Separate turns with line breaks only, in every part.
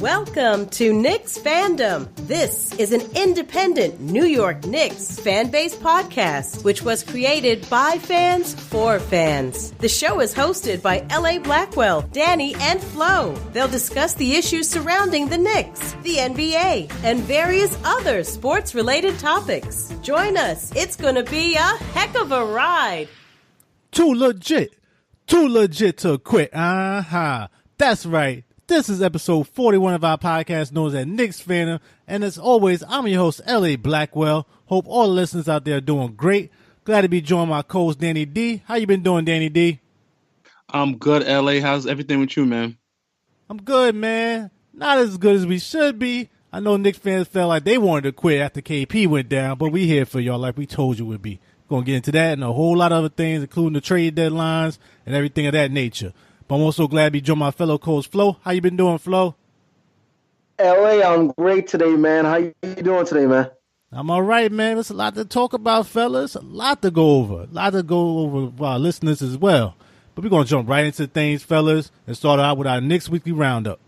Welcome to Knicksfandom. This is an independent New York Knicks fan-based podcast, which was created by fans for fans. The show is hosted by LA Blackwell, Danny, and Flau. They'll discuss the issues surrounding the Knicks, the NBA, and various other sports-related topics. Join us. It's going to be a heck of a ride.
Too legit to quit. That's right. This is episode 41 of our podcast known as Knicksfandom, and as always, I'm your host, L.A. Blackwell. Hope all the listeners out there are doing great. Glad to be joined by my co-host, Danny D. How you been doing, Danny D?
I'm good, L.A. How's everything with you, man?
I'm good, man. Not as good as we should be. I know Knicks fans felt like they wanted to quit after KP went down, but we here for y'all like we told you would be. Going to get into that and a whole lot of other things, including the trade deadlines and everything of that nature. But I'm also glad to be joined by my fellow co-host, Flo. How you been doing, Flo?
LA, I'm great today, man. How you doing today, man?
I'm all right, man. There's a lot to talk about, fellas. A lot to go over. A lot to go over for our listeners as well. But we're going to jump right into things, fellas, and start out with our Knicks Weekly Round-Up.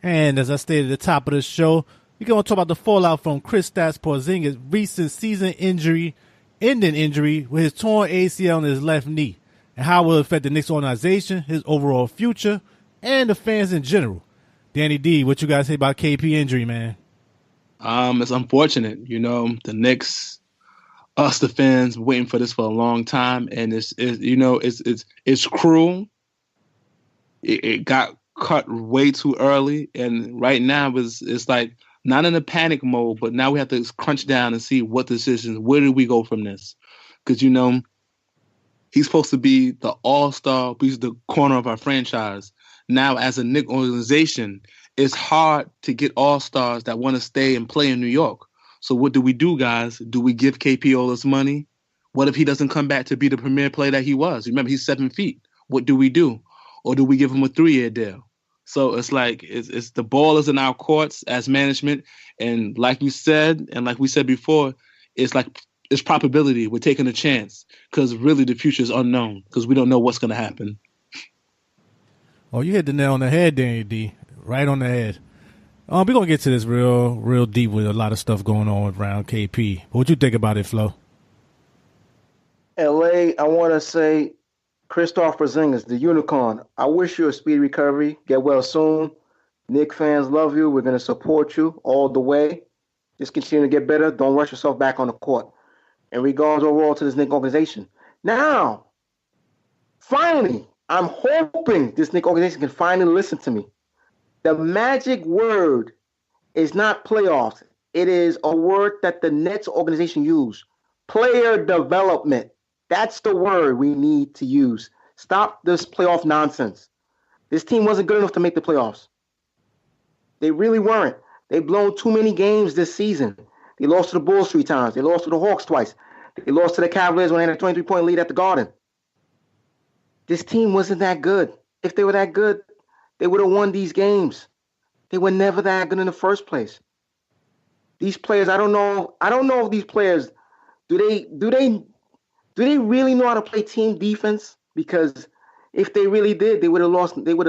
And as I stated at the top of the show, we're going to talk about the fallout from Kristaps Porzingis' recent season-ending injury with his torn ACL in his left knee, and how it will affect the Knicks organization, his overall future, and the fans in general. Danny D, what you guys say about KP injury, man?
It's unfortunate. You know, the Knicks, us, the fans, waiting for this for a long time, and it's cruel. It got cut way too early, and right now it's like not in a panic mode, but now we have to crunch down and see what decisions, where do we go from this? Because he's supposed to be the all-star, he's the corner of our franchise. Now as a Knicks organization, it's hard to get all-stars that want to stay and play in New York. So what do we do, guys? Do we give KP all this money? What if he doesn't come back to be the premier player that he was? Remember, he's 7 feet. What do we do? Or do we give him a 3-year deal? So it's like it's the ball is in our courts as management, and like you said, and like we said before, it's probability. We're taking a chance because really the future is unknown because we don't know what's going to happen.
Oh, you hit the nail on the head, Danny D. Right on the head. We're gonna get to this real deep with a lot of stuff going on around KP. What you think about it, Flo?
LA, I want to say, Kristaps Porzingis, the unicorn, I wish you a speedy recovery. Get well soon. Knicks fans love you. We're going to support you all the way. Just continue to get better. Don't rush yourself back on the court. In regards overall to this Knicks organization. Now, finally, I'm hoping this Knicks organization can finally listen to me. The magic word is not playoffs. It is a word that the Nets organization use. Player development. That's the word we need to use. Stop this playoff nonsense. This team wasn't good enough to make the playoffs. They really weren't. They've blown too many games this season. They lost to the Bulls 3 times. They lost to the Hawks twice. They lost to the Cavaliers when they had a 23-point lead at the Garden. This team wasn't that good. If they were that good, they would have won these games. They were never that good in the first place. These players, I don't know if these players, do they really know how to play team defense? Because if they really did, they would have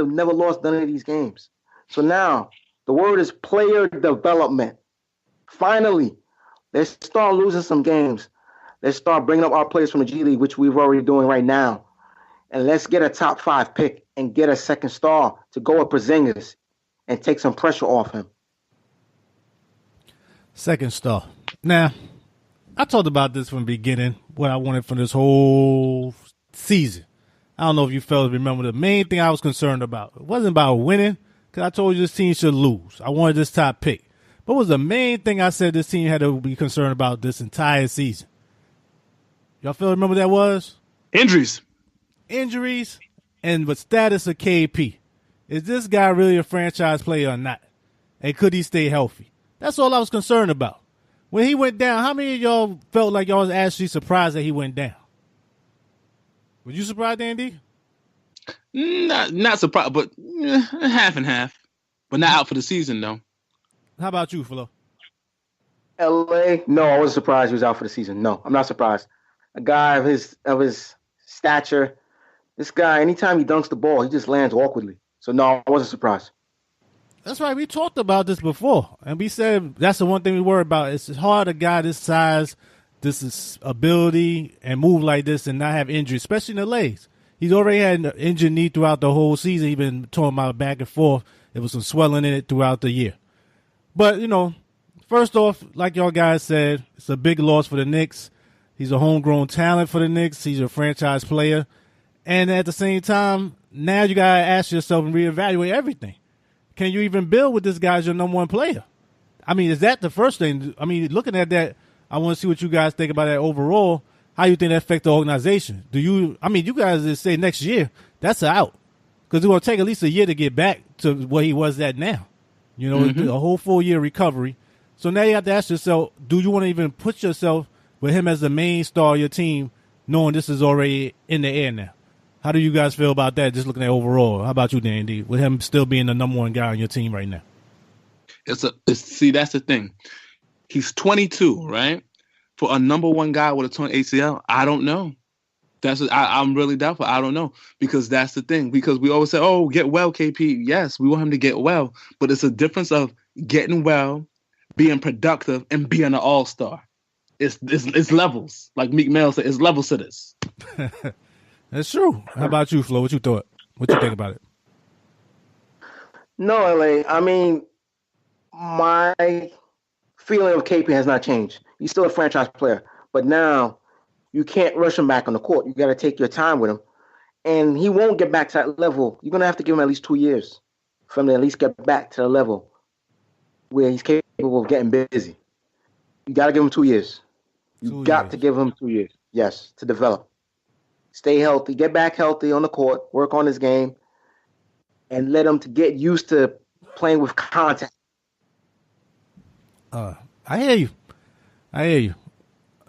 never lost none of these games. So now the word is player development. Finally, let's start losing some games. Let's start bringing up our players from the G League, which we're already doing right now. And let's get a top 5 pick and get a second star to go with Porzingis and take some pressure off him.
Second star. Now, I talked about this from the beginning, what I wanted from this whole season. I don't know if you fellas remember the main thing I was concerned about. It wasn't about winning, because I told you this team should lose. I wanted this top pick. But what was the main thing I said this team had to be concerned about this entire season? Y'all feel remember that was?
Injuries.
Injuries and the status of KP. Is this guy really a franchise player or not? And could he stay healthy? That's all I was concerned about. When he went down, how many of y'all felt like y'all was actually surprised that he went down? Were you surprised, Andy?
Not surprised, but half and half. But not out for the season, though.
How about you, Flo?
LA? No, I wasn't surprised he was out for the season. No, I'm not surprised. A guy of his stature, this guy, anytime he dunks the ball, he just lands awkwardly. So no, I wasn't surprised.
That's right. We talked about this before, and we said that's the one thing we worry about. It's hard a guy this size, this ability, and move like this and not have injury, especially in the legs. He's already had an injured knee throughout the whole season. He's been talking about back and forth. There was some swelling in it throughout the year. But, first off, like y'all guys said, it's a big loss for the Knicks. He's a homegrown talent for the Knicks. He's a franchise player. And at the same time, now you got to ask yourself and reevaluate everything. Can you even build with this guy as your number one player? I mean, is that the first thing? I mean, looking at that, I want to see what you guys think about that overall. How you think that affect the organization? You guys just say next year, that's an out. Because it's going to take at least a year to get back to where he was at now. A whole full year recovery. So now you have to ask yourself, do you want to even put yourself with him as the main star of your team, knowing this is already in the air now? How do you guys feel about that, just looking at overall? How about you, Dandy, with him still being the number one guy on your team right now?
See, that's the thing. He's 22, right? For a number one guy with a torn ACL, I don't know. I'm really doubtful. I don't know, because that's the thing. Because we always say, "Oh, get well, KP." Yes, we want him to get well, but it's a difference of getting well, being productive, and being an all-star. It's levels. Like Meek Mill said, it's levels to this.
That's true. How about you, Flo? What you thought? What you think about it?
No, LA. I mean, my feeling of KP has not changed. He's still a franchise player, but now you can't rush him back on the court. You got to take your time with him, and he won't get back to that level. You're gonna have to give him at least 2 years for him to at least get back to the level where he's capable of getting busy. You got to give him 2 years. You got to give him 2 years, yes, to develop. Stay healthy, get back healthy on the court, work on his game, and let him to get used to playing with contact.
I hear you.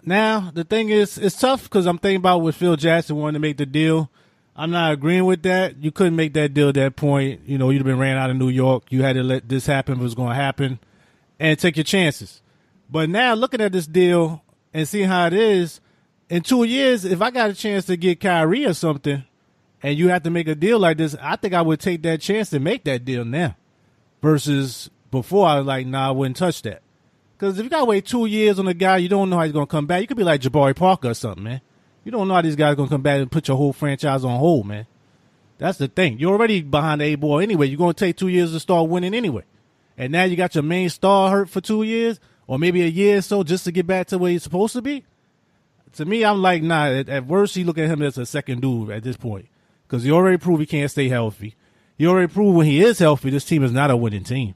Now, the thing is, it's tough because I'm thinking about with Phil Jackson wanting to make the deal. I'm not agreeing with that. You couldn't make that deal at that point. You'd have been ran out of New York. You had to let this happen if it was going to happen and take your chances. But now, looking at this deal and seeing how it is, in 2 years, if I got a chance to get Kyrie or something and you have to make a deal like this, I think I would take that chance and make that deal now versus before I was like, nah, I wouldn't touch that. Because if you got to wait 2 years on a guy, you don't know how he's going to come back. You could be like Jabari Parker or something, man. You don't know how these guys are going to come back and put your whole franchise on hold, man. That's the thing. You're already behind the 8 ball anyway. You're going to take 2 years to start winning anyway. And now you got your main star hurt for 2 years or maybe a year or so just to get back to where he's supposed to be. To me, I'm like, nah, at worst, you look at him as a second dude at this point because he already proved he can't stay healthy. He already proved when he is healthy, this team is not a winning team.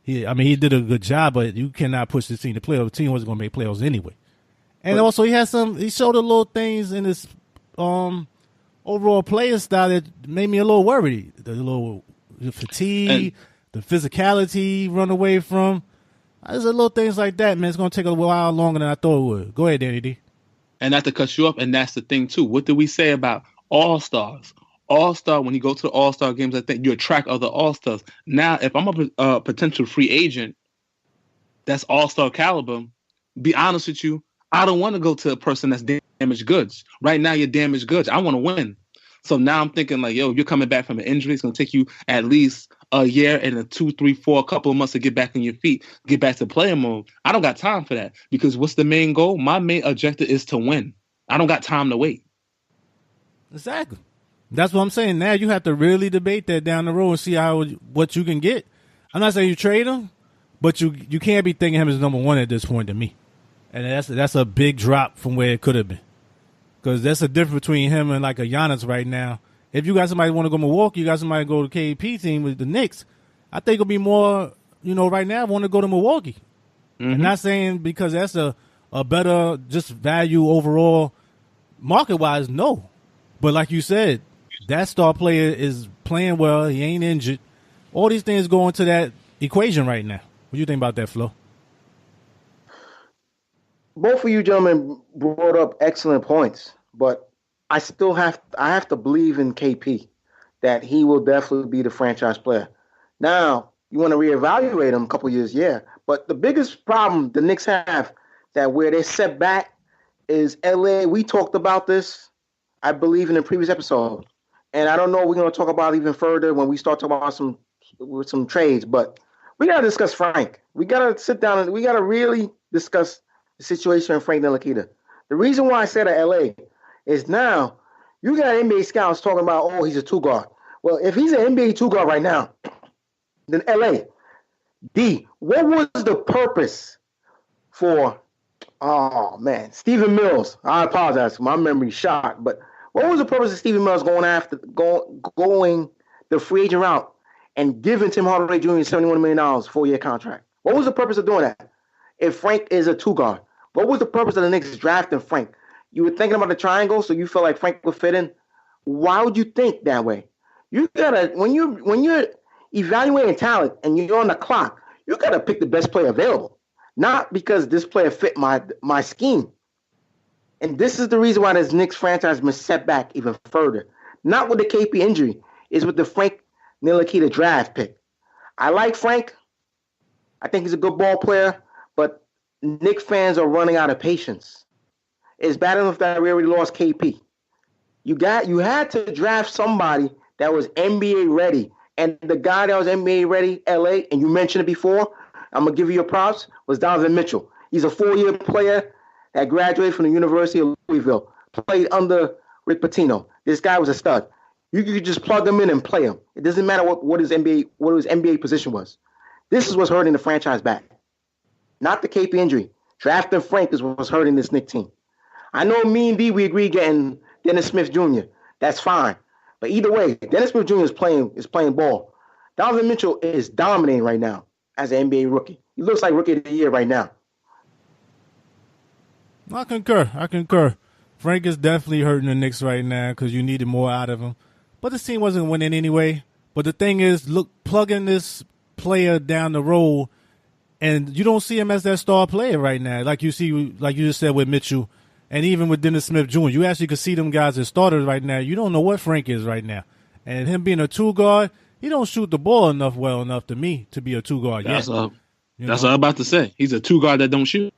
He did a good job, but you cannot push this team to playoffs. The team wasn't going to make playoffs anyway. And also, he showed the little things in his overall player style that made me a little worried. The little fatigue, the physicality run away from. There's a little things like that, man. It's going to take a while longer than I thought it would. Go ahead, Danny D.
And not to cut you up, and that's the thing, too. What did we say about all-stars? All-star, when you go to the all-star games, I think you attract other all-stars. Now, if I'm a potential free agent that's all-star caliber, be honest with you, I don't want to go to a person that's damaged goods. Right now, you're damaged goods. I want to win. So now I'm thinking like, yo, you're coming back from an injury. It's going to take you at least a year and a 2, 3, 4, a couple of months to get back on your feet, get back to player mode. I don't got time for that because what's the main goal? My main objective is to win. I don't got time to wait.
Exactly. That's what I'm saying. Now you have to really debate that down the road and see what you can get. I'm not saying you trade him, but you can't be thinking him as number one at this point to me. And that's a big drop from where it could have been. Because that's a difference between him and like a Giannis right now. If you got somebody want to go to Milwaukee, you got somebody go to KP team with the Knicks, I think it'll be more, right now I want to go to Milwaukee. Mm-hmm. I'm not saying because that's a better just value overall market-wise, no. But like you said, that star player is playing well. He ain't injured. All these things go into that equation right now. What do you think about that, Flo?
Both of you gentlemen brought up excellent points, but I have to believe in KP that he will definitely be the franchise player. Now, You want to reevaluate him a couple years, yeah. But the biggest problem the Knicks have that where they set back is LA. We talked about this, I believe, in the previous episode. And I don't know, we're going to talk about it even further when we start talking about some trades. But we got to discuss Frank. We got to sit down and we got to really discuss the situation in Frank Ntilikina. The reason why I said LA is now you got NBA scouts talking about, oh, he's a two guard. Well, if he's an NBA two guard right now, then LA. What was the purpose for, Stephen Mills? I apologize, my memory's shot, but what was the purpose of Stephen Mills going the free agent route and giving Tim Hardaway Jr. $71 million 4-year contract? What was the purpose of doing that? If Frank is a two guard, what was the purpose of the Knicks drafting Frank? You were thinking about the triangle, so you felt like Frank would fit in. Why would you think that way? You gotta when you're evaluating talent and you're on the clock, you gotta pick the best player available, not because this player fit my scheme. And this is the reason why this Knicks franchise been set back even further. Not with the KP injury, is with the Frank Ntilikina draft pick. I like Frank. I think he's a good ball player, but Knicks fans are running out of patience. It's bad enough that we already lost KP. You had to draft somebody that was NBA ready. And the guy that was NBA ready, LA, and you mentioned it before, I'm going to give you your props, was Donovan Mitchell. He's a 4-year player that graduated from the University of Louisville, played under Rick Pitino. This guy was a stud. You could just plug him in and play him. It doesn't matter what his NBA position was. This is what's hurting the franchise back. Not the KP injury. Drafting Frank is what's hurting this Knicks team. I know me and D, we agree getting Dennis Smith Jr. That's fine. But either way, Dennis Smith Jr. is playing ball. Donovan Mitchell is dominating right now as an NBA rookie. He looks like rookie of the year right now.
I concur. Frank is definitely hurting the Knicks right now because you needed more out of him. But this team wasn't winning anyway. But the thing is, look, plugging this player down the road, and you don't see him as that star player right now. Like you just said with Mitchell, and even with Dennis Smith Jr., you actually could see them guys as starters right now. You don't know what Frank is right now. And him being a two guard, he don't shoot the ball well enough to me to be a two guard.
That's what I'm about to say. He's a two guard that don't shoot.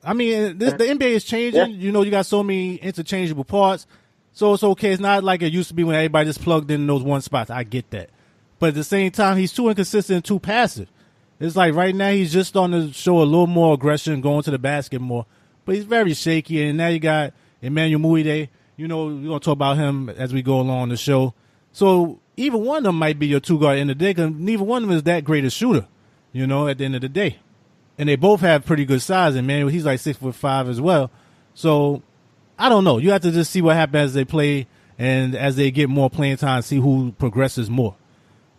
I mean, the NBA is changing. Yeah. You know, you got so many interchangeable parts. So it's okay. It's not like it used to be when everybody just plugged in those one spots. I get that. But at the same time, he's too inconsistent and too passive. It's like right now he's just starting to show a little more aggression, going to the basket more. But he's very shaky. And now you got Emmanuel Mudiay. You know, we're going to talk about him as we go along the show. So either one of them might be your two guard in the day because neither one of them is that great a shooter, you know, at the end of the day. And they both have pretty good size. And Emmanuel, he's like 6'5" as well. So I don't know. You have to just see what happens as they play and as they get more playing time, see who progresses more.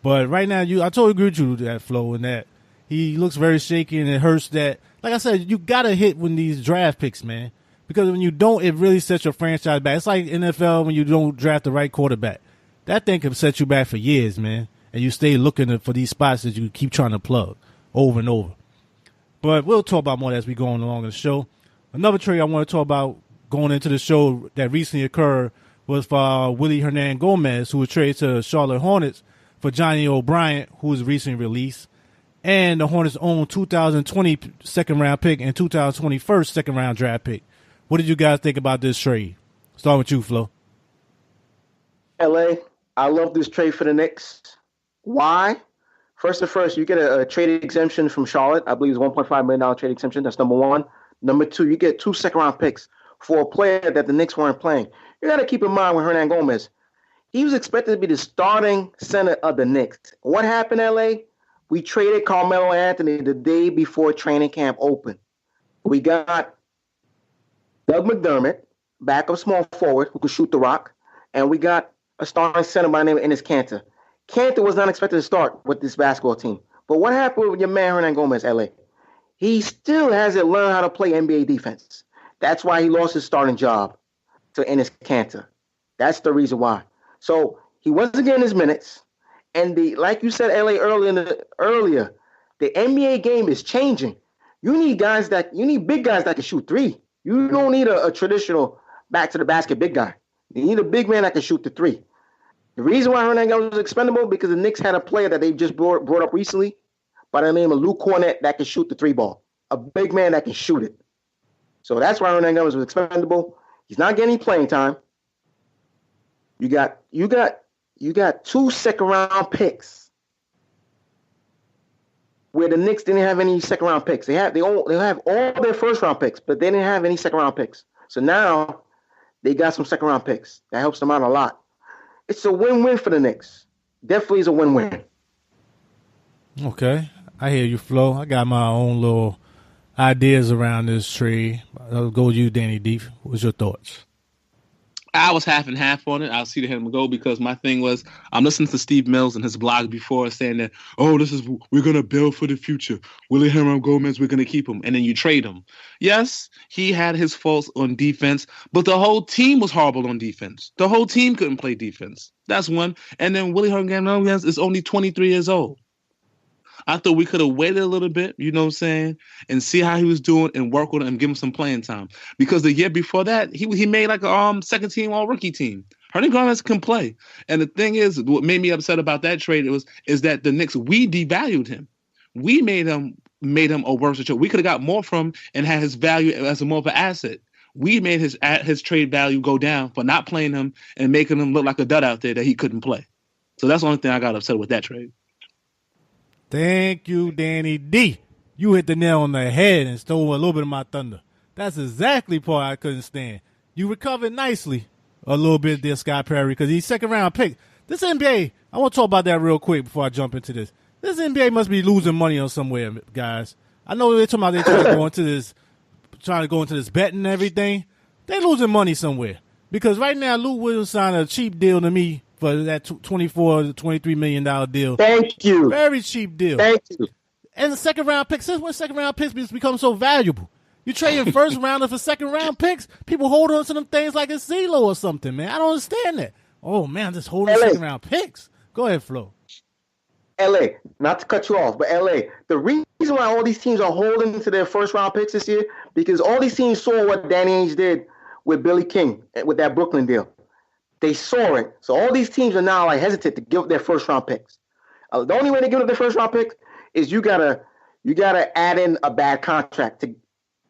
But right now, I totally agree with you that Flo, and that he looks very shaky, and it hurts that. Like I said, you got to hit when these draft picks, man. Because when you don't, it really sets your franchise back. It's like NFL when you don't draft the right quarterback. That thing can set you back for years, man. And you stay looking for these spots that you keep trying to plug over and over. But we'll talk about more as we go on along in the show. Another trade I want to talk about going into the show that recently occurred was for Willy Hernangómez, who was traded to Charlotte Hornets for Johnny O'Bryant, who was recently released, and the Hornets' own 2020 second-round pick and 2021 second-round draft pick. What did you guys think about this trade? Start with you, Flo.
LA, I love this trade for the Knicks. Why? First, you get a trade exemption from Charlotte. I believe it's $1.5 million trade exemption. That's number one. Number two, you get 2 second-round picks for a player that the Knicks weren't playing. You got to keep in mind with Hernangómez, he was expected to be the starting center of the Knicks. What happened, LA? We traded Carmelo Anthony the day before training camp opened. We got Doug McDermott, backup small forward who could shoot the rock, and we got a starting center by the name of Enes Kanter. Kanter was not expected to start with this basketball team. But what happened with your man Hernangómez, LA? He still hasn't learned how to play NBA defense. That's why he lost his starting job to Enes Kanter. That's the reason why. So he wasn't getting his minutes. And like you said, LA earlier, the NBA game is changing. You need big guys that can shoot three. You don't need a traditional back to the basket big guy. You need a big man that can shoot the three. The reason why Hernangómez was expendable because the Knicks had a player that they just brought up recently by the name of Luke Cornett that can shoot the 3-ball. A big man that can shoot it. So that's why Hernangómez was expendable. He's not getting any playing time. You got 2 second-round picks where the Knicks didn't have any second-round picks. They have all their first-round picks, but they didn't have any second-round picks. So now they got some second-round picks. That helps them out a lot. It's a win-win for the Knicks. Definitely is a win-win.
Okay. I hear you, Flo. I got my own little ideas around this trade. I'll go with you, Danny D. What's your thoughts?
I was half and half on it. I'll see him go because my thing was I'm listening to Steve Mills and his blog before saying that, we're going to build for the future. Willy Hernangómez, we're going to keep him. And then you trade him. Yes, he had his faults on defense, but the whole team was horrible on defense. The whole team couldn't play defense. That's one. And then Willy Hernangómez is only 23 years old. I thought we could have waited a little bit, you know what I'm saying, and see how he was doing and work on it and give him some playing time. Because the year before that, he made like a second team all-rookie team. Hernangómez can play. And the thing is, what made me upset about that trade is that the Knicks, we devalued him. We made him a worse trade. We could have got more from him and had his value as more of an asset. We made his trade value go down for not playing him and making him look like a dud out there that he couldn't play. So that's the only thing I got upset with that trade.
Thank you, Danny D. You hit the nail on the head and stole a little bit of my thunder. That's exactly the part I couldn't stand. You recovered nicely a little bit there, Scott Perry, because he's second-round pick. This NBA, I want to talk about that real quick before I jump into this. This NBA must be losing money on somewhere, guys. I know they're talking about they're trying to go into this betting and everything. They're losing money somewhere because right now Lou Williams signed a cheap deal to me for that $24 to $23 million deal.
Thank you.
Very cheap deal.
Thank you.
And the second-round pick, since when second-round picks become so valuable? You trading first-rounder for second-round picks? People hold on to them things like it's CeeLo or something, man. I don't understand that. Oh, man, just holding second-round picks. Go ahead, Flo.
LA, not to cut you off, but LA, the reason why all these teams are holding to their first-round picks this year, because all these teams saw what Danny Ainge did with Billy King, with that Brooklyn deal. They saw it. So all these teams are now hesitant to give up their first-round picks. The only way to give up their first-round picks is you gotta add in a bad contract.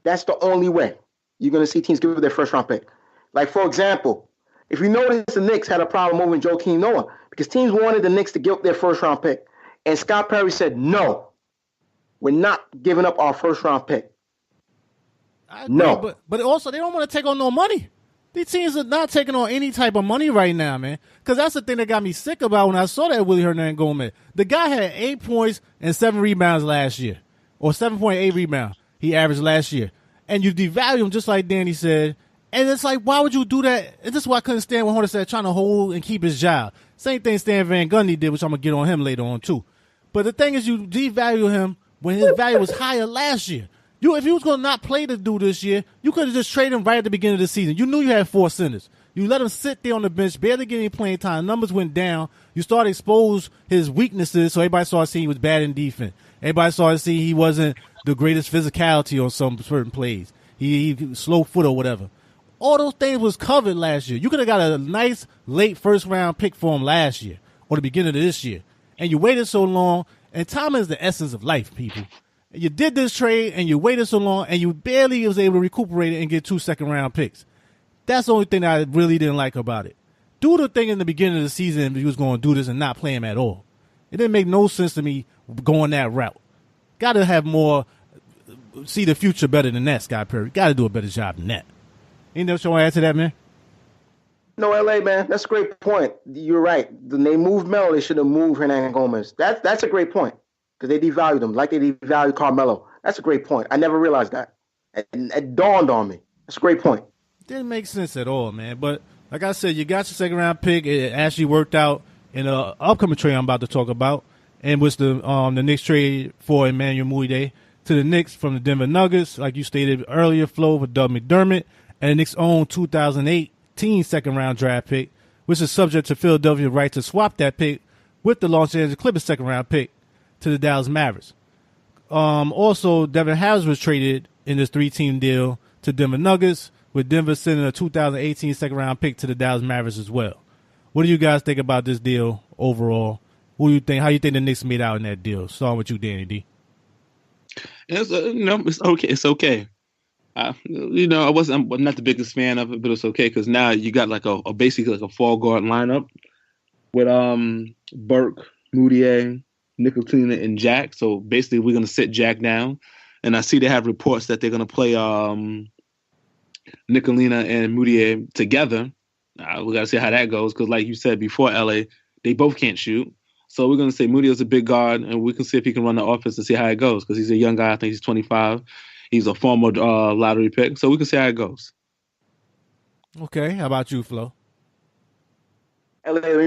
That's the only way you're gonna see teams give up their first-round pick. Like for example, if you notice, the Knicks had a problem moving Joakim Noah because teams wanted the Knicks to give up their first-round pick, and Scott Perry said, "No, we're not giving up our first-round pick."
I agree,
no,
but also they don't want to take on no money. These teams are not taking on any type of money right now, man. Because that's the thing that got me sick about when I saw that Willy Hernangómez. The guy had 8 points and 7 rebounds last year. Or 7.8 rebounds he averaged last year. And you devalue him just like Danny said. And it's like, why would you do that? And this is why I couldn't stand when Hornets said trying to hold and keep his job. Same thing Stan Van Gundy did, which I'm going to get on him later on too. But the thing is, you devalue him when his value was higher last year. If you was going to not play the dude this year, you could have just traded him right at the beginning of the season. You knew you had 4 centers. You let him sit there on the bench, barely get any playing time. Numbers went down. You started to expose his weaknesses, so everybody started seeing he was bad in defense. Everybody started seeing he wasn't the greatest physicality on some certain plays. He slow foot or whatever. All those things was covered last year. You could have got a nice late first-round pick for him last year or the beginning of this year. And you waited so long, and time is the essence of life, people. You did this trade, and you waited so long, and you barely was able to recuperate it and get 2 second-round picks. That's the only thing that I really didn't like about it. Do the thing in the beginning of the season if you was going to do this and not play him at all. It didn't make no sense to me going that route. Got to have more, see the future better than that, Scott Perry. Got to do a better job than that. Anything else you want to add to that, man?
No, LA, man, that's a great point. You're right. When they moved Melo, they should have moved Hernangómez. That's a great point. Because they devalued him like they devalued Carmelo. That's a great point. I never realized that. It dawned on me. That's a great point.
Didn't make sense at all, man. But like I said, you got your second-round pick. It actually worked out in an upcoming trade I'm about to talk about, and was the Knicks trade for Emmanuel Mudiay to the Knicks from the Denver Nuggets, like you stated earlier, Flo, for Doug McDermott, and the Knicks' own 2018 second-round draft pick, which is subject to Philadelphia's right to swap that pick with the Los Angeles Clippers second-round pick to the Dallas Mavericks. Also, Devin Harris was traded in this 3-team deal to Denver Nuggets, with Denver sending a 2018 second-round pick to the Dallas Mavericks as well. What do you guys think about this deal overall? Who you think? How you think the Knicks made out in that deal? Starting with you, Danny D.
It's it's okay. It's okay. I'm not the biggest fan of it, but it's okay because now you got like a basically like a 4-guard lineup with Burke, Mudiay, Nicolatina, and Jack. So basically, we're gonna sit Jack down, and I see they have reports that they're gonna play Nicolina and Mudiay together. We gotta see how that goes because, like you said before, LA, they both can't shoot. So we're gonna say Mudiay's a big guard, and we can see if he can run the offense and see how it goes because he's a young guy. I think he's 25. He's a former lottery pick, so we can see how it goes.
Okay, how about you, Flo?
LA, let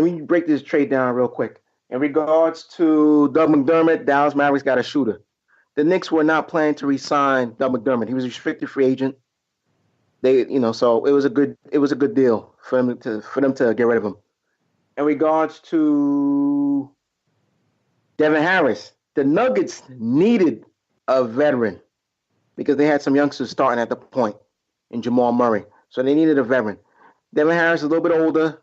me break this trade down real quick. In regards to Doug McDermott, Dallas Mavericks got a shooter. The Knicks were not planning to re-sign Doug McDermott. He was a restricted free agent. So it was a good deal for them to get rid of him. In regards to Devin Harris, the Nuggets needed a veteran because they had some youngsters starting at the point in Jamal Murray. So they needed a veteran. Devin Harris is a little bit older.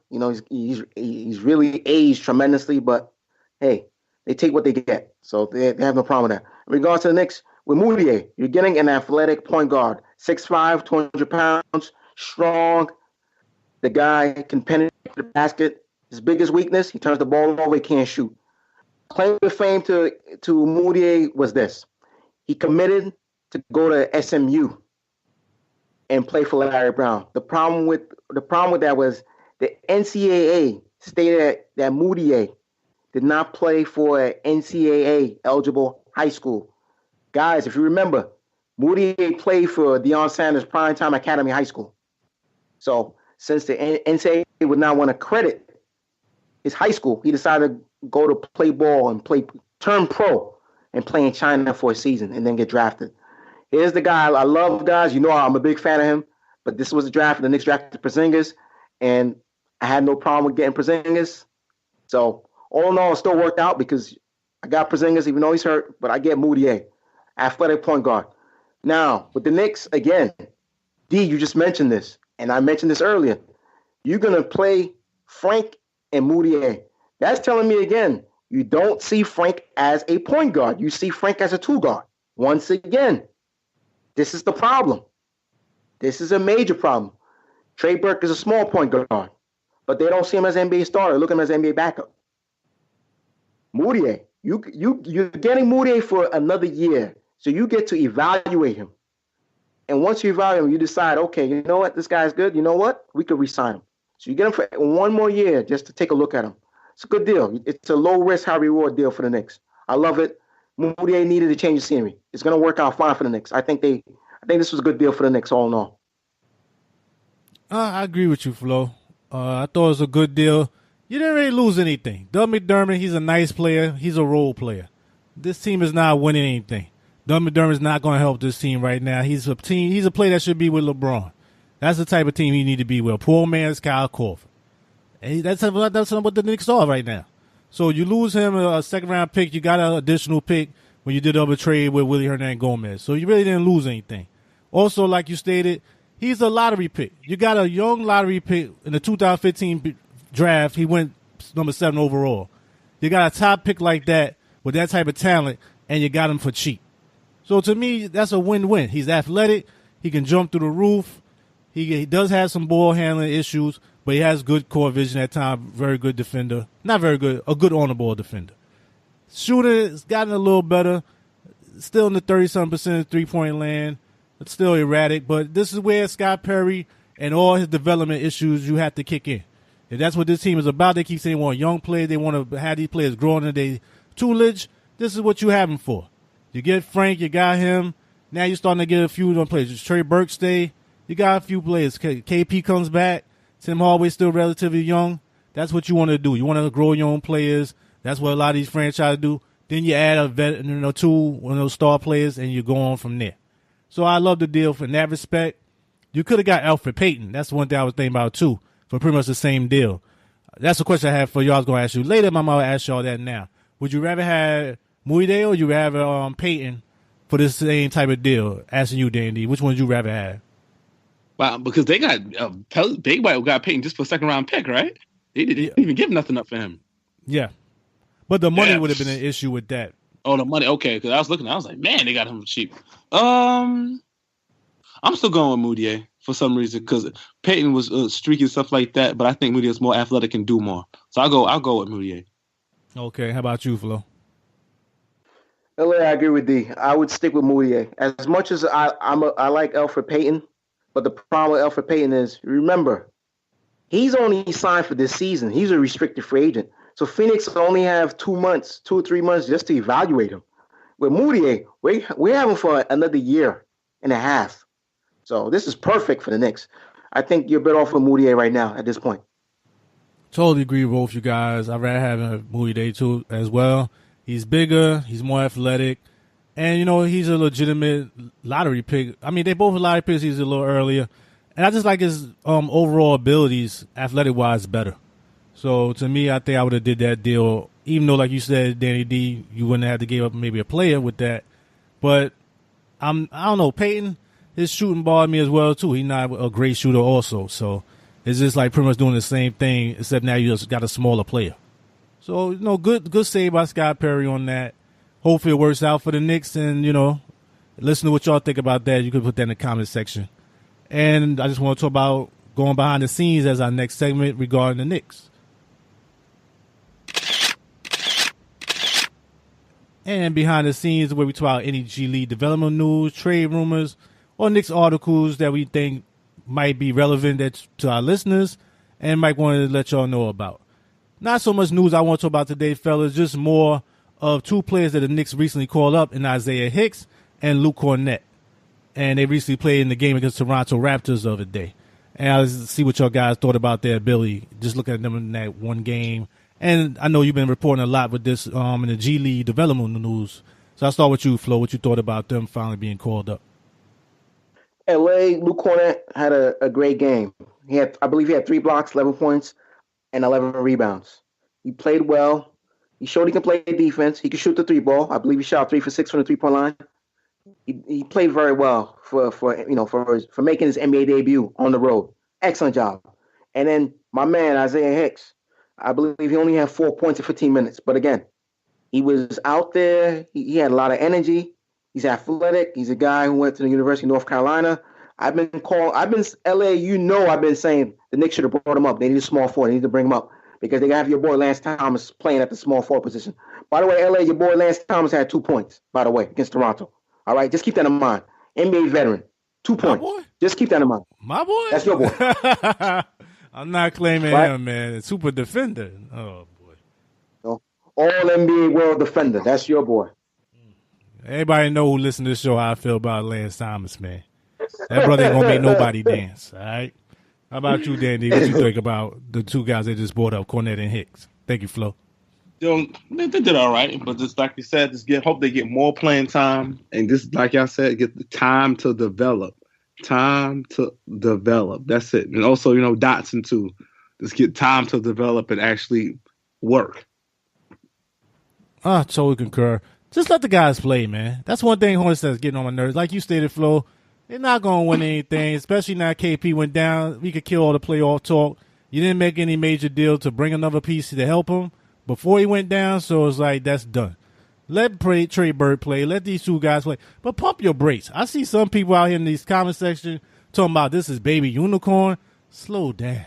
He's really aged tremendously, but hey, they take what they get. So they have no problem with that. In regards to the Knicks, with Mudiay, you're getting an athletic point guard, 6'5", 200 pounds, strong. The guy can penetrate the basket. His biggest weakness, he turns the ball over, he can't shoot. Claim to fame to Mudiay was this. He committed to go to SMU and play for Larry Brown. The problem with that was the NCAA stated that Mudiay did not play for an NCAA-eligible high school. Guys, if you remember, Mudiay played for Deion Sanders' Primetime Academy High School. So since the NCAA would not want to credit his high school, he decided to go to play ball and turn pro and play in China for a season and then get drafted. Here's the guy I love, guys. You know I'm a big fan of him, but this was a draft. The Knicks drafted Porzingis, and I had no problem with getting Porzingis. So all in all, it still worked out because I got Porzingis even though he's hurt, but I get Mudiay, athletic point guard. Now, with the Knicks, again, D, you just mentioned this, and I mentioned this earlier. You're going to play Frank and Mudiay. That's telling me, again, you don't see Frank as a point guard. You see Frank as a 2-guard. Once again, this is the problem. This is a major problem. Trey Burke is a small point guard, but they don't see him as an NBA starter. Look at him as an NBA backup. Mudiay, you're getting Mudiay for another year, so you get to evaluate him. And once you evaluate him, you decide, okay, you know what, this guy's good. You know what, we could re-sign him. So you get him for one more year just to take a look at him. It's a good deal. It's a low-risk, high-reward deal for the Knicks. I love it. Mudiay needed to change the scenery. It's going to work out fine for the Knicks. I think this was a good deal for the Knicks all in all.
I agree with you, Flo. I thought it was a good deal. You didn't really lose anything. Doug McDermott, he's a nice player. He's a role player. This team is not winning anything. Doug McDermott is not going to help this team right now. He's a player that should be with LeBron. That's the type of team he need to be with. Poor man's Kyle Korver. And that's what the Knicks are right now. So you lose him a second-round pick. You got an additional pick when you did the other trade with Willy Hernangómez. So you really didn't lose anything. Also, like you stated, he's a lottery pick. You got a young lottery pick in the 2015 draft. He went number 7 overall. You got a top pick like that with that type of talent, and you got him for cheap. So to me, that's a win-win. He's athletic. He can jump through the roof. He does have some ball handling issues, but he has good court vision at times. Very good defender. Not very good, a good on-the-ball defender. Shooting has gotten a little better. Still in the 30-something% three-point land. It's still erratic, but this is where Scott Perry and all his development issues you have to kick in. If that's what this team is about, they keep saying they want young players. They want to have these players growing in their tutelage. This is what you have him for. You get Frank, you got him. Now you're starting to get a few young players. Trey Burke stay. You got a few players. KP comes back. Tim Hardaway's still relatively young. That's what you want to do. You want to grow your own players. That's what a lot of these franchises do. Then you add a veteran or two, one of those star players, and you go on from there. So I love the deal in that respect. You could have got Alfred Payton. That's one thing I was thinking about, too, for pretty much the same deal. That's a question I have for you. I was going to ask you later. I'm going to ask y'all that now. Would you rather have Mudiay or you rather Payton for this same type of deal? Asking you, Dandy, which one would you rather have?
Wow, because they got Big White got Payton just for a second-round pick, right? They didn't even give nothing up for him.
Yeah. But the money would have been an issue with that.
Oh, the money. Okay, because I was looking, I was like, man, they got him cheap. I'm still going with Mudiay for some reason because Peyton was streaky and stuff like that, but I think Mudiay is more athletic and do more. So I'll go with Mudiay.
Okay, how about you, Flo?
LA, I agree with D. I would stick with Mudiay. As much as I like Elfrid Payton, but the problem with Elfrid Payton is, remember, he's only signed for this season. He's a restricted free agent. So Phoenix only have 2 or 3 months just to evaluate him. With Mudiay, we have him for another year and a half. So this is perfect for the Knicks. I think you're better off with Mudiay right now at this point.
Totally agree with both you guys. I'd rather have Mudiay too as well. He's bigger. He's more athletic. And, he's a legitimate lottery pick. I mean, they both are lottery picks. He's a little earlier. And I just like his overall abilities, athletic-wise, better. So, to me, I think I would have did that deal, even though, like you said, Danny D, you wouldn't have to give up maybe a player with that. But, I don't know, Peyton, his shooting bothered me as well, too. He's not a great shooter also. So, it's just like pretty much doing the same thing, except now you just got a smaller player. So, good save by Scott Perry on that. Hopefully it works out for the Knicks. And, listen to what y'all think about that. You can put that in the comment section. And I just want to talk about going behind the scenes as our next segment regarding the Knicks. And behind the scenes where we talk about any G League development news, trade rumors, or Knicks articles that we think might be relevant to our listeners and might want to let y'all know about. Not so much news I want to talk about today, fellas, just more of 2 players that the Knicks recently called up in Isaiah Hicks and Luke Kornet. And they recently played in the game against Toronto Raptors the other day. And I'll see what y'all guys thought about their ability, just looking at them in that one game. And I know you've been reporting a lot with this in the G League development news. So I'll start with you, Flo, what you thought about them finally being called up.
LA, Luke Kornet had a great game. I believe he had 3 blocks, 11 points, and 11 rebounds. He played well. He showed he can play defense. He can shoot the 3-ball. I believe he shot 3 for 6 from the 3-point line. He played very well for making his NBA debut on the road. Excellent job. And then my man Isaiah Hicks, I believe he only had 4 points in 15 minutes. But again, he was out there. He had a lot of energy. He's athletic. He's a guy who went to the University of North Carolina. I've been LA. I've been saying the Knicks should have brought him up. They need a small forward. They need to bring him up because they have your boy Lance Thomas playing at the small forward position. By the way, LA, your boy Lance Thomas had 2 points. By the way, against Toronto. All right, just keep that in mind. NBA veteran, 2 points. Just keep that in mind.
My boy?
That's your boy.
I'm not claiming him, man. Super defender. Oh, boy.
No. All NBA world defender. That's your boy.
Everybody know who listen to this show how I feel about Lance Thomas, man. That brother ain't going to make nobody dance, all right? How about you, Danny? What you think about the 2 guys they just brought up, Kornet and Hicks? Thank you, Flo.
They did all right, but just like you said, hope they get more playing time, and just like y'all said, get the time to develop. Time to develop. That's it. And also, Dotson too. Just get time to develop and actually work.
I totally concur. Just let the guys play, man. That's one thing Hornets that's getting on my nerves. Like you stated, Flo, they're not going to win anything, especially now KP went down. We could kill all the playoff talk. You didn't make any major deal to bring another piece to help him before he went down, so it's like that's done. Let Trey Bird play. Let these 2 guys play. But pump your brakes. I see some people out here in these comment section talking about this is baby unicorn. Slow down.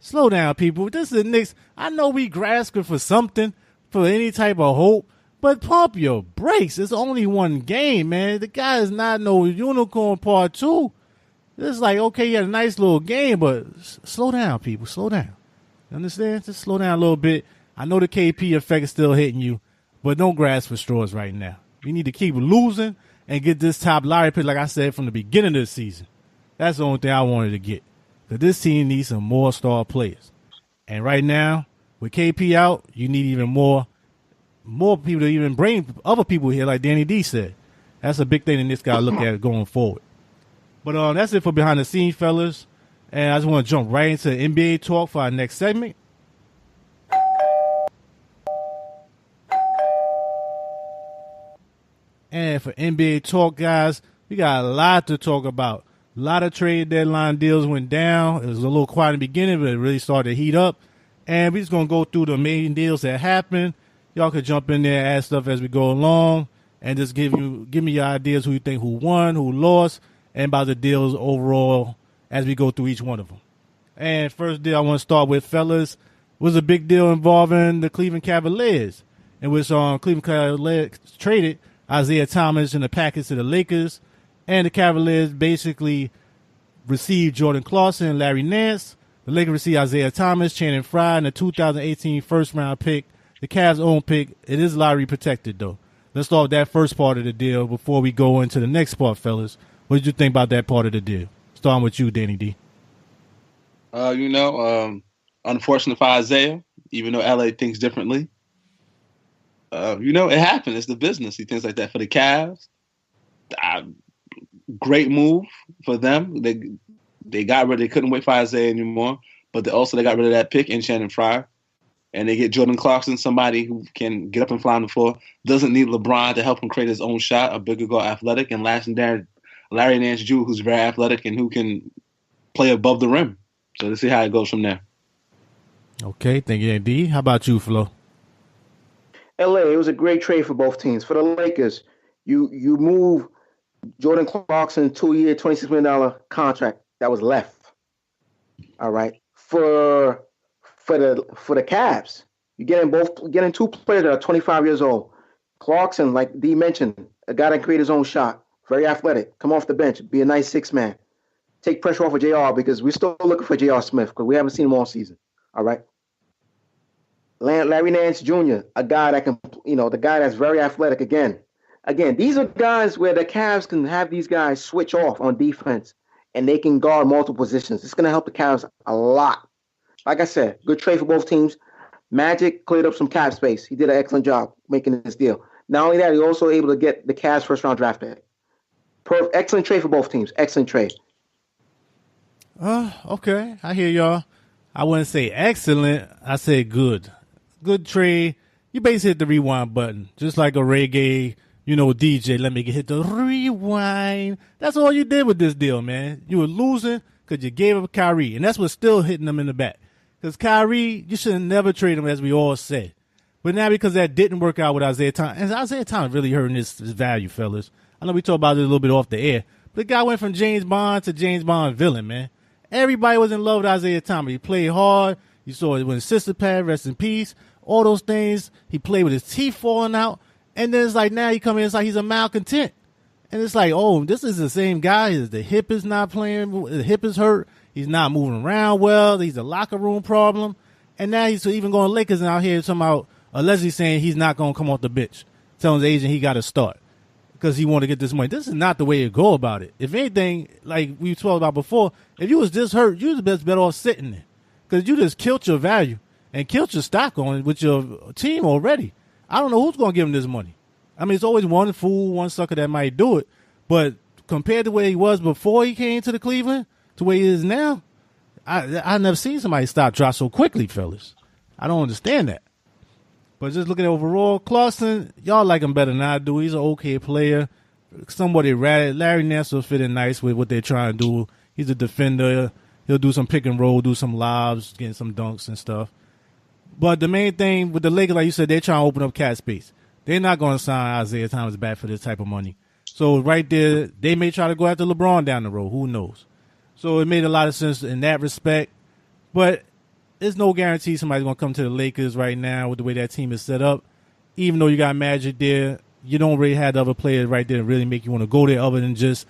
Slow down, people. This is the Knicks. I know we grasping for something, for any type of hope, but pump your brakes. It's only one game, man. The guy is not no unicorn part 2. It's like, okay, you had a nice little game, but slow down, people. Slow down. You understand? Just slow down a little bit. I know the KP effect is still hitting you, but don't grasp for straws right now. We need to keep losing and get this top lottery pick, like I said, from the beginning of the season. That's the only thing I wanted to get. Because this team needs some more star players. And right now, with KP out, you need even more people to even bring other people here, like Danny D said. That's a big thing that this guy look at going forward. But that's it for behind the scenes, fellas. And I just want to jump right into NBA talk for our next segment. And for NBA talk, guys, we got a lot to talk about. A lot of trade deadline deals went down. It was a little quiet in the beginning, but it really started to heat up. And we're just going to go through the main deals that happened. Y'all could jump in there and add stuff as we go along and just give me your ideas who you think who won, who lost, and about the deals overall as we go through each one of them. And first deal I want to start with, fellas, was a big deal involving the Cleveland Cavaliers, in which Cleveland Cavaliers traded Isaiah Thomas in the package to the Lakers, and the Cavaliers basically received Jordan Clarkson and Larry Nance. The Lakers received Isaiah Thomas, Channing Frye, and the 2018 first-round pick, the Cavs' own pick. It is lottery protected, though. Let's start with that first part of the deal before we go into the next part, fellas. What did you think about that part of the deal? Starting with you, Danny D.
Unfortunate for Isaiah, even though LA thinks differently. It happened. It's the business. He thinks like that for the Cavs. Great move for them. They got rid. They couldn't wait for Isaiah anymore, but they got rid of that pick in Channing Frye, and they get Jordan Clarkson, somebody who can get up and fly on the floor. Doesn't need LeBron to help him create his own shot. A bigger guy, athletic, and last and there, Larry Nance Jr., who's very athletic and who can play above the rim. So let's see how it goes from there.
Okay, thank you, D. How about you, Flo?
LA, it was a great trade for both teams. For the Lakers, you move Jordan Clarkson 2-year, $26 million contract that was left. All right. For the Cavs, you're getting two players that are 25 years old. Clarkson, like D mentioned, a guy that can create his own shot, very athletic, come off the bench, be a nice six-man. Take pressure off of JR because we're still looking for JR Smith because we haven't seen him all season. All right. Larry Nance Jr., a guy that can, the guy that's very athletic again. Again, these are guys where the Cavs can have these guys switch off on defense and they can guard multiple positions. It's going to help the Cavs a lot. Like I said, good trade for both teams. Magic cleared up some cap space. He did an excellent job making this deal. Not only that, he also able to get the Cavs first-round draft pick. Excellent trade for both teams. Excellent trade.
Okay. I hear y'all. I wouldn't say excellent. I say good. Good trade. You basically hit the rewind button, just like a reggae, DJ. Let me hit the rewind. That's all you did with this deal, man. You were losing because you gave up Kyrie, and that's what's still hitting them in the back. Because Kyrie, you should have never traded him, as we all said. But now because that didn't work out with Isaiah Thomas, and Isaiah Thomas really hurting his value, fellas. I know we talked about it a little bit off the air, but the guy went from James Bond to James Bond villain, man. Everybody was in love with Isaiah Thomas. He played hard. You saw it when his sister pad, rest in peace. All those things. He played with his teeth falling out. And then it's like now he come in, it's like he's a malcontent. And it's like, oh, this is the same guy. The hip is not playing. The hip is hurt. He's not moving around well. He's a locker room problem. And now he's even going Lakers and out here somehow allegedly saying he's not going to come off the bench. Telling his agent he got to start because he want to get this money. This is not the way to go about it. If anything, like we talked about before, if you was this hurt, you was better off sitting there because you just killed your value and killed your stock on it with your team already. I don't know who's going to give him this money. I mean, it's always one fool, one sucker that might do it. But compared to where he was before he came to the Cleveland to where he is now, I've never seen somebody stop drop so quickly, fellas. I don't understand that. But just looking at overall, Clarkson, y'all like him better than I do. He's an okay player, somewhat erratic. Larry Nance will fit in nice with what they're trying to do. He's a defender. He'll do some pick and roll, do some lobs, getting some dunks and stuff. But the main thing with the Lakers, like you said, they're trying to open up cap space. They're not going to sign Isaiah Thomas back for this type of money. So right there, they may try to go after LeBron down the road. Who knows? So it made a lot of sense in that respect. But there's no guarantee somebody's going to come to the Lakers right now with the way that team is set up. Even though you got Magic there, you don't really have the other players right there to really make you want to go there other than just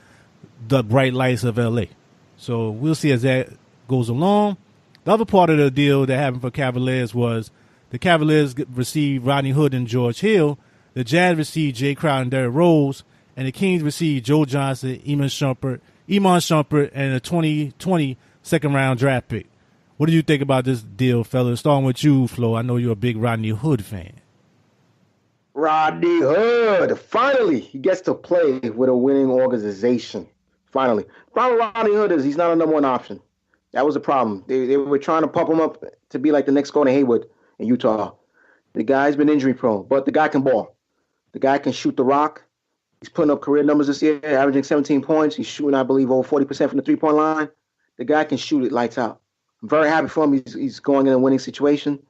the bright lights of L.A. So we'll see as that goes along. The other part of the deal that happened for Cavaliers was the Cavaliers received Rodney Hood and George Hill. The Jazz received Jay Crowder and Derrick Rose. And the Kings received Joe Johnson, Iman Shumpert, and a 2020 second-round draft pick. What do you think about this deal, fellas? Starting with you, Flo. I know you're a big Rodney Hood fan.
Rodney Hood. Finally, he gets to play with a winning organization. Finally. The problem with Rodney Hood is he's not a number one option. That was the problem. They were trying to pump him up to be like the next Gordon Hayward in Utah. The guy's been injury prone, but the guy can ball. The guy can shoot the rock. He's putting up career numbers this year, averaging 17 points. He's shooting, I believe, over 40% from the three-point line. The guy can shoot it lights out. I'm very happy for him. He's going in a winning situation.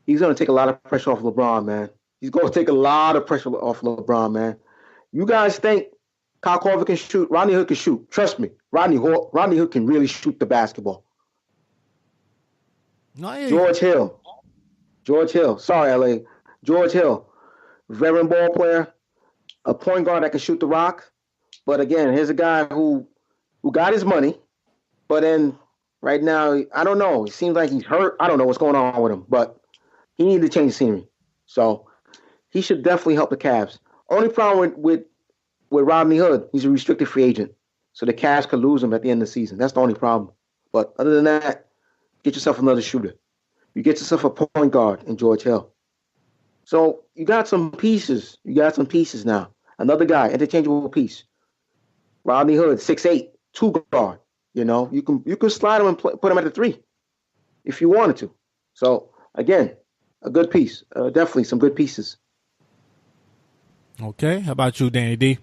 He's going to take a lot of pressure off LeBron, man. He's going to take a lot of pressure off LeBron, man. You guys think Kyle Korver can shoot? Rodney Hood can shoot. Trust me. Rodney Hood can really shoot the basketball. George Hill. Sorry, LA. George Hill. Veteran ball player. A point guard that can shoot the rock. But again, here's a guy who got his money. But then right now, I don't know. It seems like he's hurt. I don't know what's going on with him. But he needs to change scenery. So he should definitely help the Cavs. Only problem with Rodney Hood, he's a restricted free agent. So the Cavs could lose him at the end of the season. That's the only problem. But other than that, get yourself another shooter. You get yourself a point guard in George Hill. So you got some pieces. Now. Another guy, interchangeable piece. Rodney Hood, 6'8", 2-guard. You know, you can slide him and put him at the 3 if you wanted to. So again, a good piece. Definitely some good pieces.
Okay, how about you, Danny D?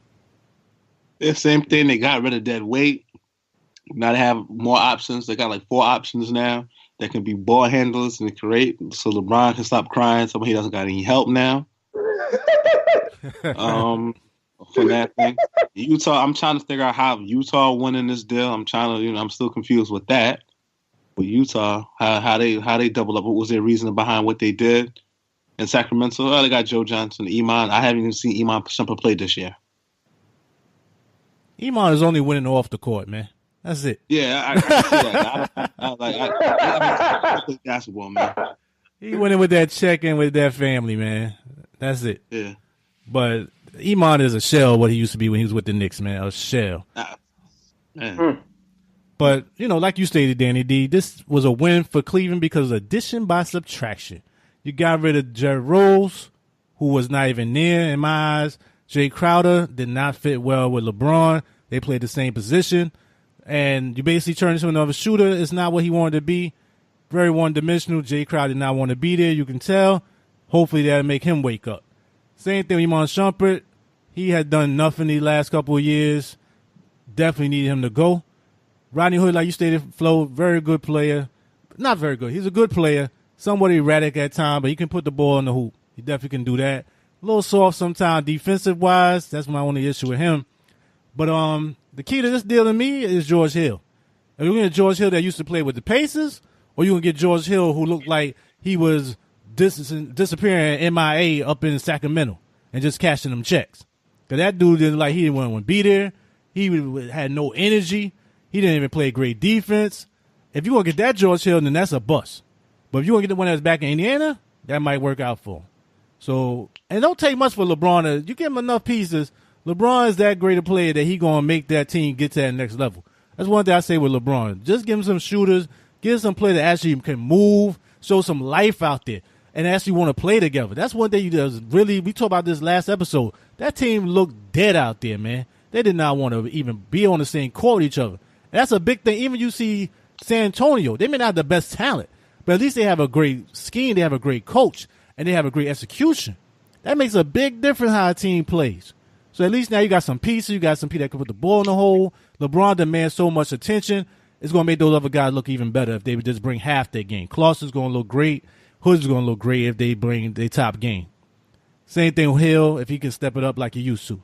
The same thing. They got rid of dead weight. Now they have more options. They got like 4 options now that can be ball handlers and create. So LeBron can stop crying. So he doesn't got any help now. For that thing, Utah. I'm trying to figure out how Utah won in this deal. I'm still confused with that. With Utah, how they doubled up. What was their reasoning behind what they did? In Sacramento, they got Joe Johnson, Iman. I haven't even seen Iman Shumpert play this year.
Iman is only winning off the court, man. That's it.
Yeah, I see that. I play basketball, man.
He winning with that check-in with that family, man. That's it.
Yeah.
But Iman is a shell of what he used to be when he was with the Knicks, man. A shell. But, like you stated, Danny D, this was a win for Cleveland because of addition by subtraction. You got rid of Jared Rose, who was not even near in my eyes. Jay Crowder did not fit well with LeBron. They played the same position. And you basically turned into another shooter. It's not what he wanted to be. Very one-dimensional. Jay Crowder did not want to be there, you can tell. Hopefully that'll make him wake up. Same thing with Iman Shumpert. He had done nothing these last couple of years. Definitely need him to go. Rodney Hood, like you stated, Flo, very good player. Not very good. He's a good player. Somewhat erratic at times, but he can put the ball in the hoop. He definitely can do that. A little soft sometimes defensive-wise. That's my only issue with him. But the key to this deal to me is George Hill. Are you going to get George Hill that used to play with the Pacers, or you going to get George Hill who looked like he was disappearing MIA up in Sacramento and just cashing them checks? Because that dude didn't he didn't want to be there. He had no energy. He didn't even play great defense. If you want to get that George Hill, then that's a bust. But if you want to get the one that's back in Indiana, that might work out for him. So, and it don't take much for LeBron. You give him enough pieces, LeBron is that great a player that he going to make that team get to that next level. That's one thing I say with LeBron. Just give him some shooters, give him some players that actually can move, show some life out there, and actually want to play together. That's one thing he does. Really, we talked about this last episode. That team looked dead out there, man. They did not want to even be on the same court with each other. And that's a big thing. Even you see San Antonio, they may not have the best talent, but at least they have a great scheme, they have a great coach, and they have a great execution. That makes a big difference how a team plays. So at least now you got some pieces, you got some people that can put the ball in the hole. LeBron demands so much attention, it's going to make those other guys look even better if they would just bring half their game. Clausen's going to look great. Hood's going to look great if they bring their top game. Same thing with Hill, if he can step it up like he used to.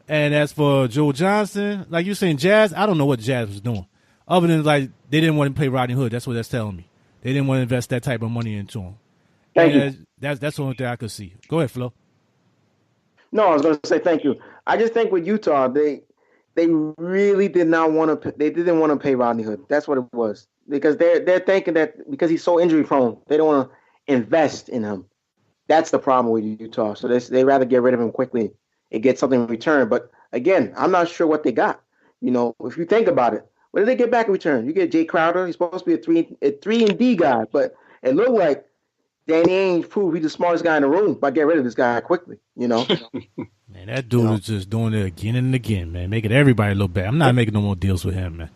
And as for Joe Johnson, like you saying Jazz, I don't know what Jazz was doing. Other than they didn't want to pay Rodney Hood. That's what that's telling me. They didn't want to invest that type of money into him.
Thank you.
That's the only thing I could see. Go ahead, Flo.
No, I was going to say thank you. I just think with Utah, they really did not want to. They didn't want to pay Rodney Hood. That's what it was, because they're thinking that because he's so injury prone, they don't want to invest in him. That's the problem with Utah. So they rather get rid of him quickly and get something in return. But again, I'm not sure what they got. If you think about it, what did they get back in return? You get Jay Crowder. He's supposed to be a 3-and-D guy, but it looked like Danny Ainge proved he's the smartest guy in the room by getting rid of this guy quickly. Man,
that dude is just doing it again and again, man, making everybody look bad. I'm not making no more deals with him,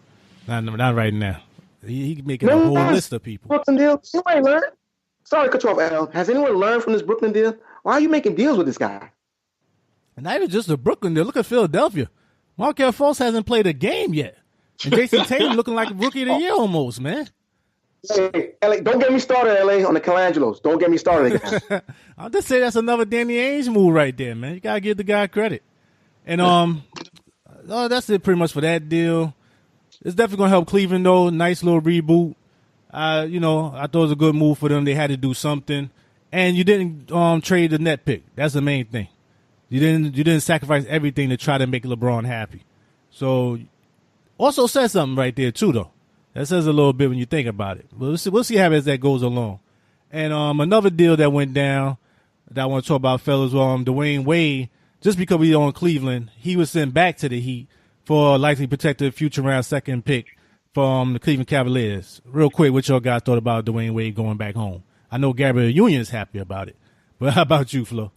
man. Not right now. He's making a whole list of people.
Brooklyn deal. Anybody learn? Sorry, cut you off, Al. Has anyone learned from this Brooklyn deal? Why are you making deals with this guy?
And not even just the Brooklyn deal. Look at Philadelphia. Markelle Fultz hasn't played a game yet. And Jason Tatum looking like a rookie of the year almost, man.
Hey, LA, don't get me started, LA, on the Colangelos. Don't get me started again.
I'll just say that's another Danny Ainge move right there, man. You gotta give the guy credit. And that's it pretty much for that deal. It's definitely gonna help Cleveland though. Nice little reboot. I thought it was a good move for them. They had to do something, and you didn't trade the net pick. That's the main thing. You didn't sacrifice everything to try to make LeBron happy. So, also says something right there too, though. That says a little bit when you think about it. But we'll see how as that goes along. And another deal that went down that I want to talk about, fellas, Dwayne Wade. Just because we on Cleveland, he was sent back to the Heat for a likely protected future round second pick from the Cleveland Cavaliers. Real quick, what y'all guys thought about Dwayne Wade going back home? I know Gabriel Union is happy about it, but how about you, Flo?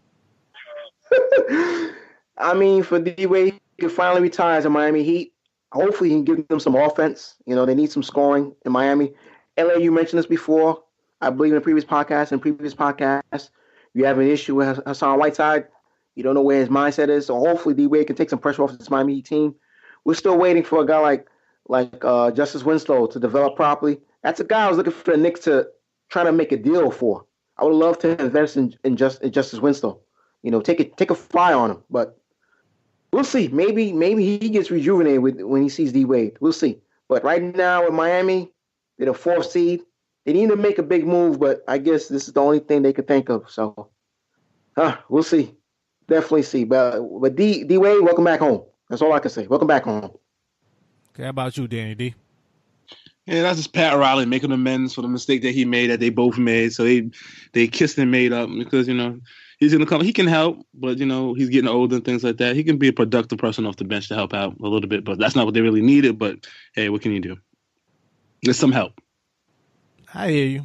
I mean, for D-Wade, he can finally retire as a Miami Heat. Hopefully, he can give them some offense. They need some scoring in Miami. LA, you mentioned this before. I believe in the previous podcast. You have an issue with Hassan Whiteside. You don't know where his mindset is. So hopefully, D-Wade can take some pressure off this Miami Heat team. We're still waiting for a guy like Justice Winslow to develop properly. That's a guy I was looking for the Knicks to try to make a deal for. I would love to invest in Justice Winslow. Take a fly on him, but we'll see. Maybe he gets rejuvenated when he sees D-Wade. We'll see. But right now with Miami, they're the fourth seed. They need to make a big move, but I guess this is the only thing they could think of. So, we'll see. Definitely see. But D-Wade, welcome back home. That's all I can say. Welcome back home.
Okay, how about you, Danny D?
Yeah, that's just Pat Riley making amends for the mistake that he made, that they both made. So they kissed and made up because, he's going to come. He can help, but, he's getting older and things like that. He can be a productive person off the bench to help out a little bit, but that's not what they really needed. But, hey, what can you do? There's some help.
I hear you.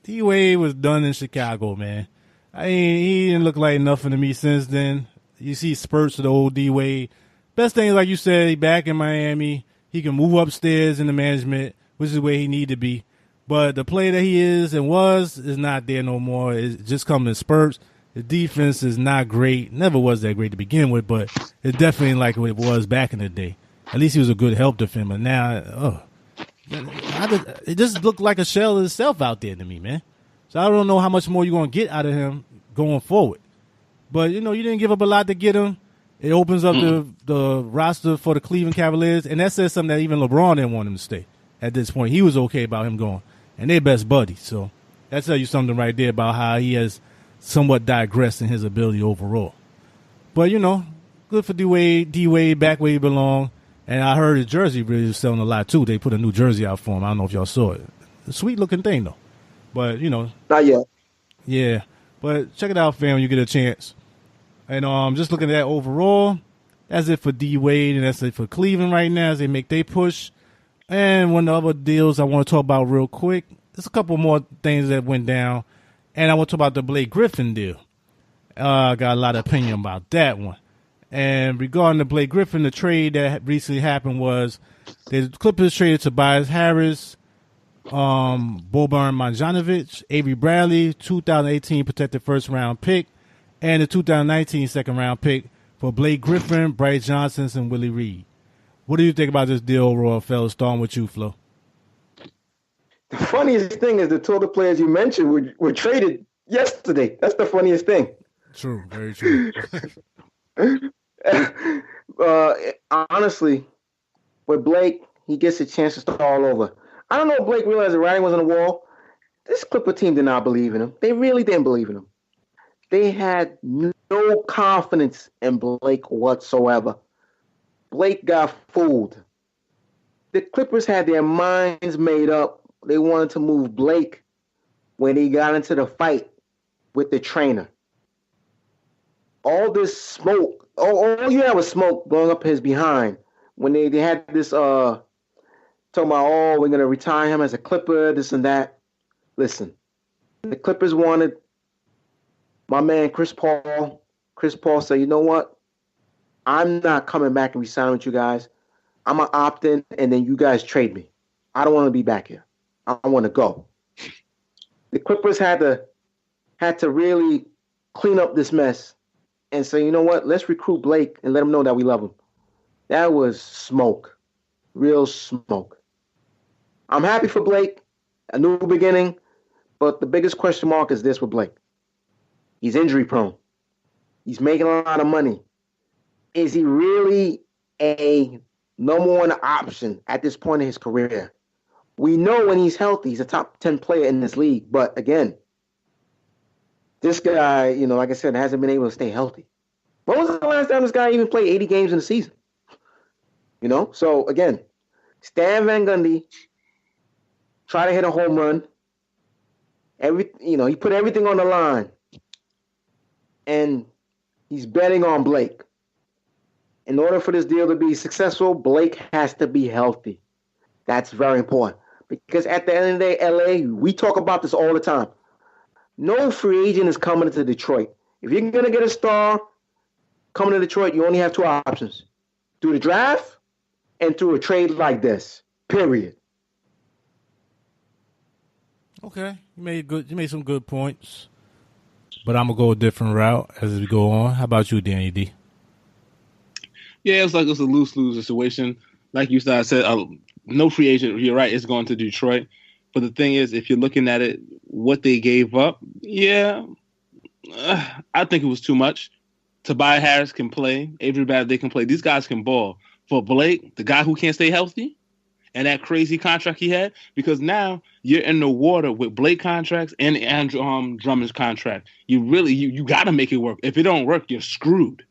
D-Wade was done in Chicago, man. I mean, he didn't look like nothing to me since then. You see spurts of the old D-Wade. Best thing is, like you said, he back in Miami. He can move upstairs in the management, which is where he need to be. But the player that he is and was is not there no more. It just comes in spurts. The defense is not great. Never was that great to begin with, but it's definitely like what it was back in the day. At least he was a good help defender. Now, it just looked like a shell of itself out there to me, man. So I don't know how much more you're going to get out of him going forward. But, you didn't give up a lot to get him. It opens up the roster for the Cleveland Cavaliers, and that says something that even LeBron didn't want him to stay at this point. He was okay about him going, and they're best buddies. So that tells you something right there about how he has somewhat digressed in his ability overall. But, good for D-Wade back where he belonged. And I heard his jersey really was selling a lot, too. They put a new jersey out for him. I don't know if y'all saw it. A sweet-looking thing, though. But,
Not yet.
Yeah. But check it out, fam, when you get a chance. And just looking at that overall, that's it for D-Wade, and that's it for Cleveland right now as they make their push. And one of the other deals I want to talk about real quick, there's a couple more things that went down. And I want to talk about the Blake Griffin deal. I got a lot of opinion about that one. And regarding the Blake Griffin, the trade that recently happened was the Clippers traded Tobias Harris, Boban Marjanovic, Avery Bradley, 2018 protected first-round pick, and the 2019 second-round pick for Blake Griffin, Bryce Johnson, and Willie Reed. What do you think about this deal overall, fellas? Starting with you, Flo.
The funniest thing is the total players you mentioned were traded yesterday. That's the funniest thing.
True, very true.
Honestly, with Blake, he gets a chance to start all over. I don't know if Blake realized the writing was on the wall. This Clipper team did not believe in him. They really didn't believe in him. They had no confidence in Blake whatsoever. Blake got fooled. The Clippers had their minds made up. They wanted to move Blake when he got into the fight with the trainer. All this smoke, all you had was smoke blowing up his behind when they had this talking about, we're going to retire him as a Clipper, this and that. Listen, the Clippers wanted my man Chris Paul. Chris Paul said, you know what? I'm not coming back and resigning with you guys. I'm going to opt in, and then you guys trade me. I don't want to be back here. I want to go. The Clippers had to really clean up this mess and say, you know what? Let's recruit Blake and let him know that we love him. That was smoke. Real smoke. I'm happy for Blake. a new beginning. But the biggest question mark is this with Blake. He's injury prone. He's making a lot of money. Is he really a number one option at this point in his career? We know when he's healthy, he's a top 10 player in this league. But again, this guy, like I said, hasn't been able to stay healthy. When was the last time this guy even played 80 games in a season? So again, Stan Van Gundy try to hit a home run. He put everything on the line. And he's betting on Blake. In order for this deal to be successful, Blake has to be healthy. That's very important. Because at the end of the day, LA, we talk about this all the time. No free agent is coming to Detroit. If you're going to get a star coming to Detroit, you only have two options. Through the draft and through a trade like this. Period.
Okay. You made some good points. But I'm going to go a different route as we go on. How about you, Danny D?
Yeah, it's a lose-lose situation. Like you said, no free agent. You're right. It's going to Detroit. But the thing is, if you're looking at it, what they gave up, I think it was too much. Tobias Harris can play. Avery Bradley can play. These guys can ball. For Blake, the guy who can't stay healthy, and that crazy contract he had, because now you're in the water with Blake contracts and Andrew Drummond's contract. You got to make it work. If it don't work, you're screwed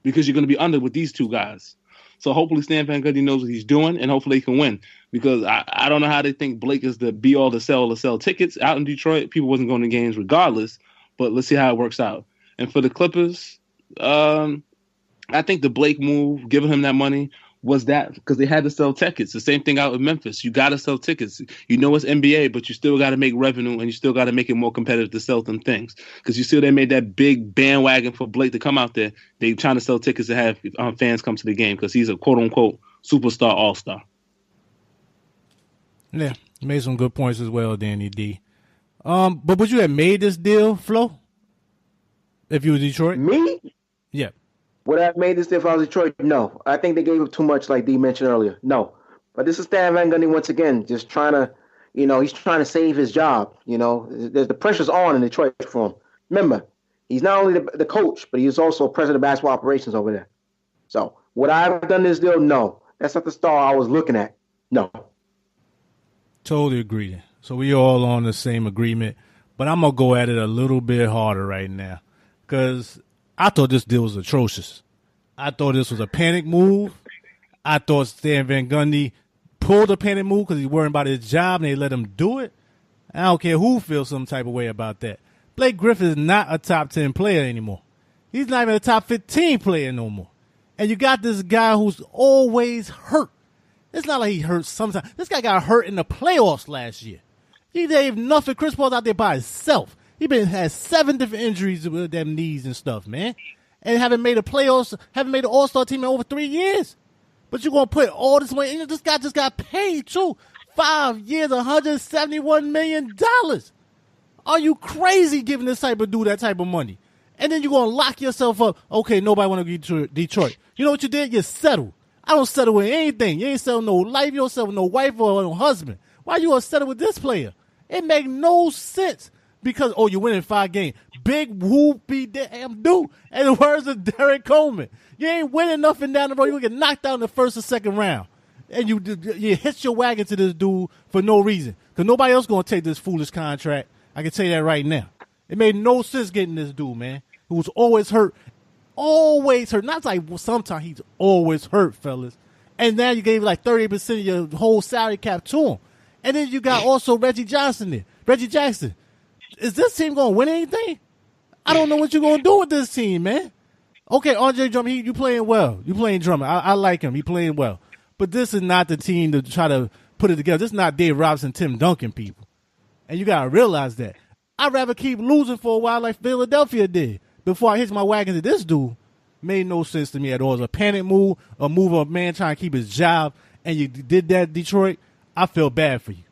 because you're going to be under with these two guys. So hopefully Stan Van Gundy knows what he's doing, and hopefully he can win. Because I don't know how they think Blake is the be-all to sell tickets out in Detroit. People wasn't going to games regardless, but let's see how it works out. And for the Clippers, I think the Blake move, giving him that money, was that because they had to sell tickets. The same thing out in Memphis. You got to sell tickets. It's NBA, but you still got to make revenue, and you still got to make it more competitive to sell them things. Because you see they made that big bandwagon for Blake to come out there. They trying to sell tickets to have fans come to the game because he's a quote-unquote superstar all-star.
Yeah, you made some good points as well, Danny D. But would you have made this deal, Flo, if you were Detroit?
Me?
Yeah.
Would I have made this if I was Detroit? No. I think they gave up too much, like D mentioned earlier. No. But this is Stan Van Gundy once again, just trying to, he's trying to save his job. The pressure's on in Detroit for him. Remember, he's not only the coach, but he's also president of basketball operations over there. So would I have done this deal? No. That's not the star I was looking at. No.
Totally agree. So we all on the same agreement. But I'm going to go at it a little bit harder right now because I thought this deal was atrocious. I thought this was a panic move. I thought Stan Van Gundy pulled a panic move because he's worrying about his job and they let him do it. I don't care who feels some type of way about that. Blake Griffin is not a top 10 player anymore. He's not even a top 15 player no more. And you got this guy who's always hurt. It's not like he hurt sometimes. This guy got hurt in the playoffs last year. He gave nothing. Chris Paul's out there by himself. He has 7 different injuries with them knees and stuff, man. And haven't made a playoffs, haven't made an all-star team in over 3 years. But you're going to put all this money, this guy just got paid too. 5 years, $171 million. Are you crazy giving this type of dude that type of money? And then you're going to lock yourself up. Okay, nobody want to go to Detroit. You know what you did? You settled. I don't settle with anything. You ain't settle no life. You don't settle with no wife or no husband. Why you going to settle with this player? It make no sense. Because, you're winning 5 games. Big whoopie damn do. And the words of Derek Coleman. You ain't winning nothing down the road. You get knocked out in the first or second round. And you hitch your wagon to this dude for no reason. Because nobody else going to take this foolish contract. I can tell you that right now. It made no sense getting this dude, man. Who was always hurt. Always hurt. Not like sometimes he's always hurt, fellas. And now you gave like 30% of your whole salary cap to him. And then you got also Reggie Jackson. Is this team going to win anything? I don't know what you're going to do with this team, man. Okay, Andre Drummond, you playing well. You playing Drummond. I like him. He playing well. But this is not the team to try to put it together. This is not Dave Robinson, Tim Duncan people. And you got to realize that. I'd rather keep losing for a while like Philadelphia did before I hitch my wagon to this dude. Made no sense to me at all. It was a panic move, a move of a man trying to keep his job, and you did that, Detroit. I feel bad for you.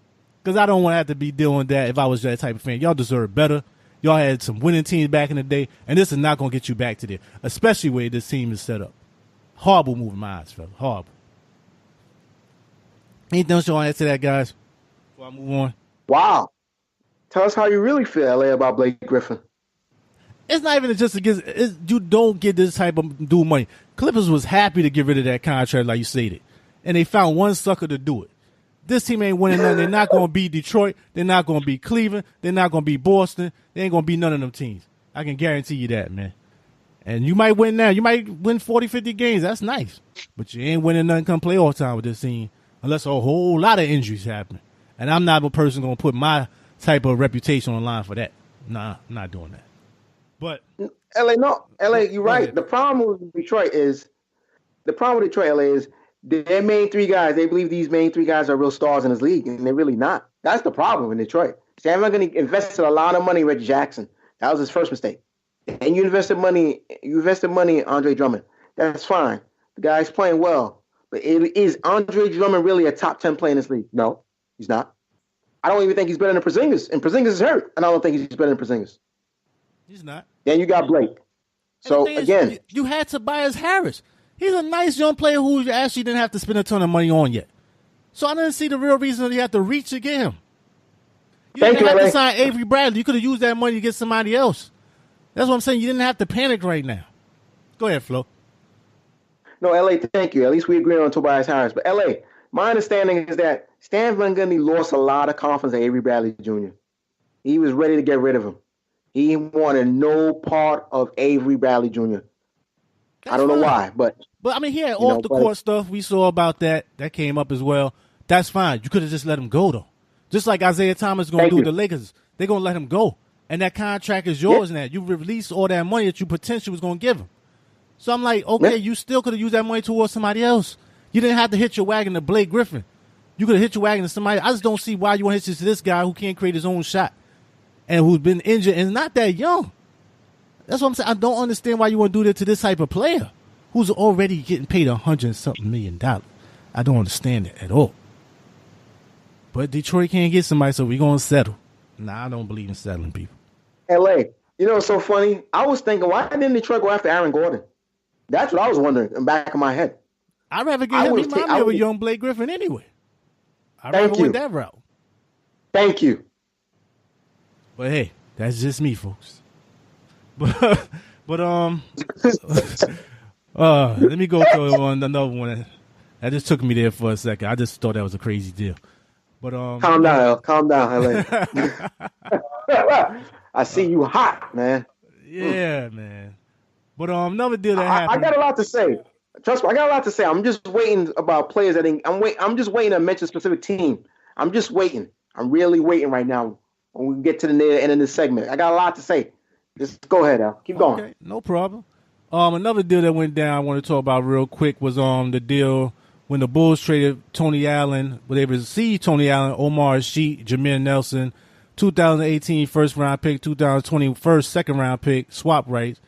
Because I don't want to have to be dealing that if I was that type of fan. Y'all deserve better. Y'all had some winning teams back in the day, and this is not going to get you back to there, especially the way this team is set up. Horrible move in my eyes, fella. Horrible. Anything else you want to add to that, guys, before I move on?
Wow. Tell us how you really feel, LA, about Blake Griffin.
It's not even just against. You don't get this type of dude money. Clippers was happy to get rid of that contract, like you stated, and they found one sucker to do it. This team ain't winning nothing. They're not going to beat Detroit. They're not going to beat Cleveland. They're not going to beat Boston. They ain't going to beat none of them teams. I can guarantee you that, man. And you might win now. You might win 40, 50 games. That's nice. But you ain't winning nothing come playoff time with this team unless a whole lot of injuries happen. And I'm not a person going to put my type of reputation on the line for that. Nah, I'm not doing that. But
LA, you're right. The problem with Detroit, LA, is their main three guys. They believe these main three guys are real stars in this league, and they're really not. That's the problem in Detroit. Sam Van invested a lot of money in Reggie Jackson. That was his first mistake. And you invested money in Andre Drummond. That's fine. The guy's playing well. But is Andre Drummond really a top 10 player in this league? No, he's not. I don't even think he's better than Porzingis. And Porzingis is hurt. And I don't think he's better than Porzingis.
He's not.
Then you got Blake. So, again.
You had Tobias Harris. He's a nice young player who you actually didn't have to spend a ton of money on yet. So I didn't see the real reason that you had to reach to get him. You didn't have to sign Avery Bradley. You could have used that money to get somebody else. That's what I'm saying. You didn't have to panic right now. Go ahead, Flo.
No, LA, thank you. At least we agree on Tobias Harris. But LA, my understanding is that Stan Van Gundy lost a lot of confidence in Avery Bradley Jr. He was ready to get rid of him. He wanted no part of Avery Bradley Jr. I don't know why, but
I mean, he had off the court stuff we saw about that came up as well. That's fine. You could have just let him go though, just like Isaiah Thomas going to do with the Lakers. They're going to let him go, and that contract is yours. Now you release all that money that you potentially was going to give him. So I'm like, okay, you still could have used that money towards somebody else. You didn't have to hit your wagon to Blake Griffin. You could have hit your wagon to somebody. I just don't see why you want to hit to this guy who can't create his own shot and who's been injured and not that young. That's what I'm saying. I don't understand why you want to do that to this type of player who's already getting paid $100-something million. I don't understand it at all. But Detroit can't get somebody, so we're going to settle. Nah, I don't believe in settling people.
LA, you know what's so funny? I was thinking, why didn't Detroit go after Aaron Gordon? That's what I was wondering in the back of my head.
I'd rather get him. He remind me of a young Blake Griffin anyway. I'd rather went that route.
Thank you.
But hey, that's just me, folks. But let me go to another one. That just took me there for a second. I just thought that was a crazy deal. But
calm down, LA. I see you hot, man.
Yeah, man. But another deal that happened.
I got a lot to say. Trust me, I got a lot to say. I'm just waiting about players that I'm just waiting to mention a specific team. I'm just waiting. I'm really waiting right now. When we get to the end of this segment, I got a lot to say. Just go ahead, Al. Keep going.
Okay, no problem. Another deal that went down I want to talk about real quick was the deal when the Bulls traded Tony Allen, where they received Tony Allen, Omar Sheet, Jameer Nelson, 2018 first-round pick, 2020 second-round pick, swap rights,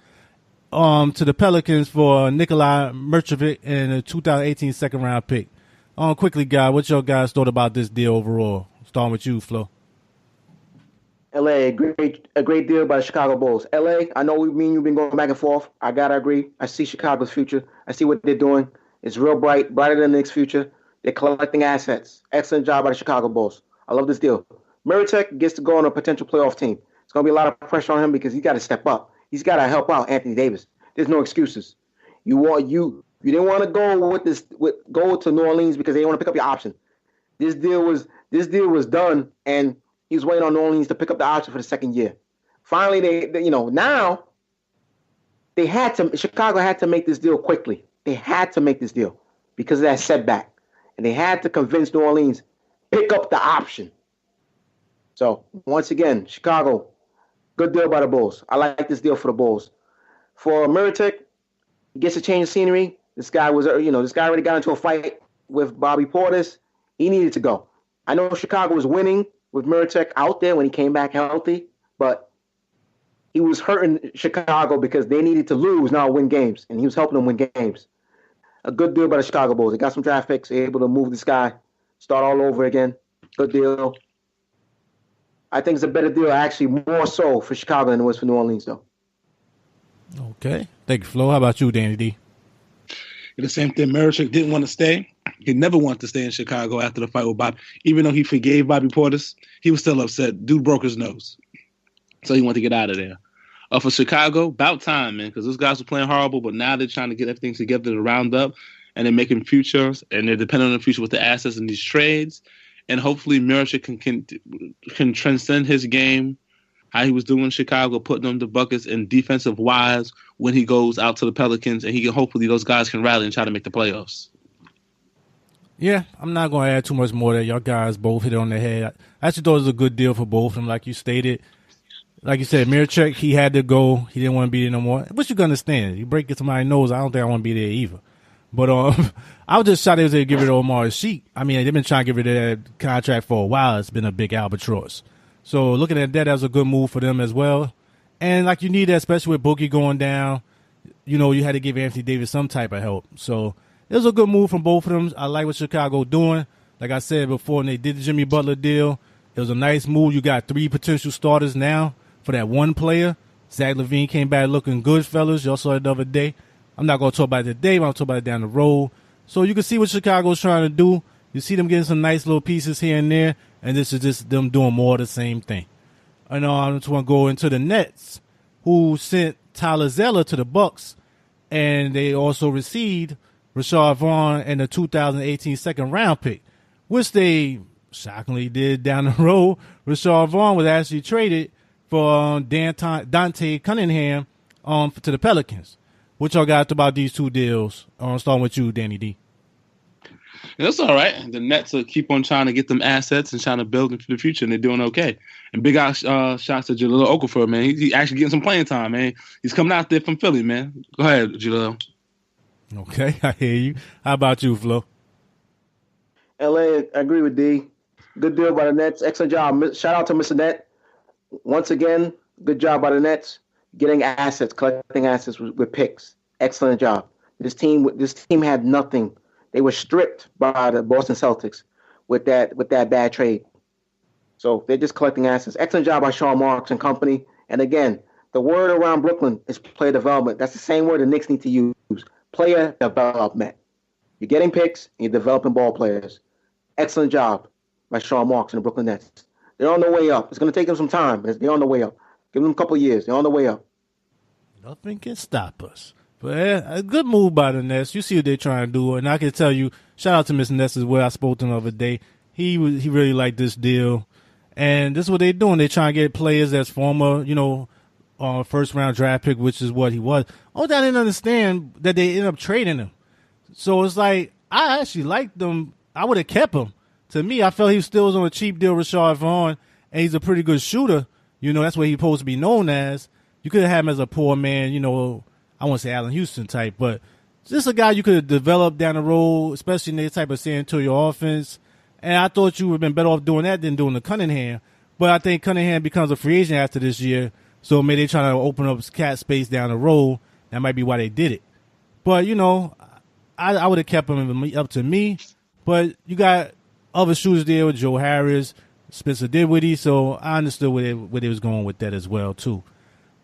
to the Pelicans for Nikolai Merchovic and a 2018 second-round pick. Quickly, guys, what your guys thought about this deal overall? Starting with you, Flo.
LA, a great deal by the Chicago Bulls. LA, I know me and you've been going back and forth. I gotta agree. I see Chicago's future. I see what they're doing. It's real bright, brighter than the Knicks' future. They're collecting assets. Excellent job by the Chicago Bulls. I love this deal. Mirotic gets to go on a potential playoff team. It's gonna be a lot of pressure on him because he's got to step up. He's got to help out Anthony Davis. There's no excuses. You didn't want to go go to New Orleans because they didn't want to pick up your option. This deal was done, and he was waiting on New Orleans to pick up the option for the second year. Finally, now Chicago had to make this deal quickly. They had to make this deal because of that setback. And they had to convince New Orleans, pick up the option. So, once again, Chicago, good deal by the Bulls. I like this deal for the Bulls. For Mirotic, he gets a change of scenery. This guy already got into a fight with Bobby Portis. He needed to go. I know Chicago was winning with Mirotic out there when he came back healthy, but he was hurting Chicago because they needed to lose, not win games, and he was helping them win games. A good deal by the Chicago Bulls. They got some draft picks, able to move this guy, start all over again. Good deal. I think it's a better deal, actually, more so for Chicago than it was for New Orleans, though.
Okay. Thank you, Flo. How about you, Danny D?
The same thing. Mirotic didn't want to stay. He never wanted to stay in Chicago after the fight with Bobby. Even though he forgave Bobby Portis, he was still upset. Dude broke his nose. So he wanted to get out of there. For Chicago, about time, man, because those guys were playing horrible, but now they're trying to get everything together to round up, and they're making futures, and they're depending on the future with the assets in these trades. And hopefully Mirotic can transcend his game, how he was doing in Chicago, putting them the buckets and defensive wise when he goes out to the Pelicans, and hopefully those guys can rally and try to make the playoffs.
Yeah, I'm not going to add too much more there. Y'all guys both hit it on the head. I actually thought it was a good deal for both of them, like you stated. Like you said, Mirotic, he had to go. He didn't want to be there no more. Which you can understand. You break somebody's nose, I don't think I want to be there either. But I was just shocked they was able to give it to Omar Sheik. I mean, they've been trying to give it that contract for a while. It's been a big albatross. So looking at that was a good move for them as well. And like you need that, especially with Boogie going down. You know, you had to give Anthony Davis some type of help. So it was a good move from both of them. I like what Chicago doing. Like I said before, when they did the Jimmy Butler deal, it was a nice move. You got 3 potential starters now for that one player. Zach LaVine came back looking good, fellas. Y'all saw it the other day. I'm not going to talk about it today, but I'll talk about it down the road. So you can see what Chicago's trying to do. You see them getting some nice little pieces here and there, and this is just them doing more of the same thing. And I just want to go into the Nets, who sent Tyler Zeller to the Bucks, and they also received Rashard Vaughn and the 2018 second-round pick, which they shockingly did down the road. Rashard Vaughn was actually traded for Dante Cunningham to the Pelicans. What y'all got about these two deals? Starting with you, Danny D.
That's all right. The Nets will keep on trying to get them assets and trying to build them for the future, and they're doing okay. And big shots to Jahlil Okafor, man. He's actually getting some playing time, man. He's coming out there from Philly, man. Go ahead, Jahlil.
Okay, I hear you. How about you, Flo?
LA, I agree with D. Good deal by the Nets. Excellent job. Shout out to Mr. Net. Once again, good job by the Nets. Getting assets, collecting assets with picks. Excellent job. This team had nothing. They were stripped by the Boston Celtics with that bad trade. So they're just collecting assets. Excellent job by Sean Marks and company. And again, the word around Brooklyn is player development. That's the same word the Knicks need to use. Player development. You're getting picks and you're developing ball players. Excellent job by Sean Marks and the Brooklyn Nets. They're on the way up. It's going to take them some time, but they're on the way up. Give them a couple of years. They're on the way up.
Nothing can stop us. But a good move by the Nets. You see what they're trying to do. And I can tell you, shout out to Mr. Nets as well. I spoke to him the other day. He really liked this deal. And this is what they're doing. They're trying to get players that's former, first-round draft pick, which is what he was. Oh, I didn't understand that they ended up trading him. So it's like, I actually liked them. I would have kept him. To me, I felt he still was on a cheap deal, Rashard Vaughn, and he's a pretty good shooter. That's what he's supposed to be known as. You could have had him as a poor man, I won't say Allen Houston type, but just a guy you could have developed down the road, especially in this type of San Antonio offense. And I thought you would have been better off doing that than doing the Cunningham. But I think Cunningham becomes a free agent after this year, so maybe they're trying to open up cap space down the road. That might be why they did it. But, I would have kept him up to me. But you got other shooters there with Joe Harris, Spencer Dinwiddie, so I understood where they was going with that as well, too.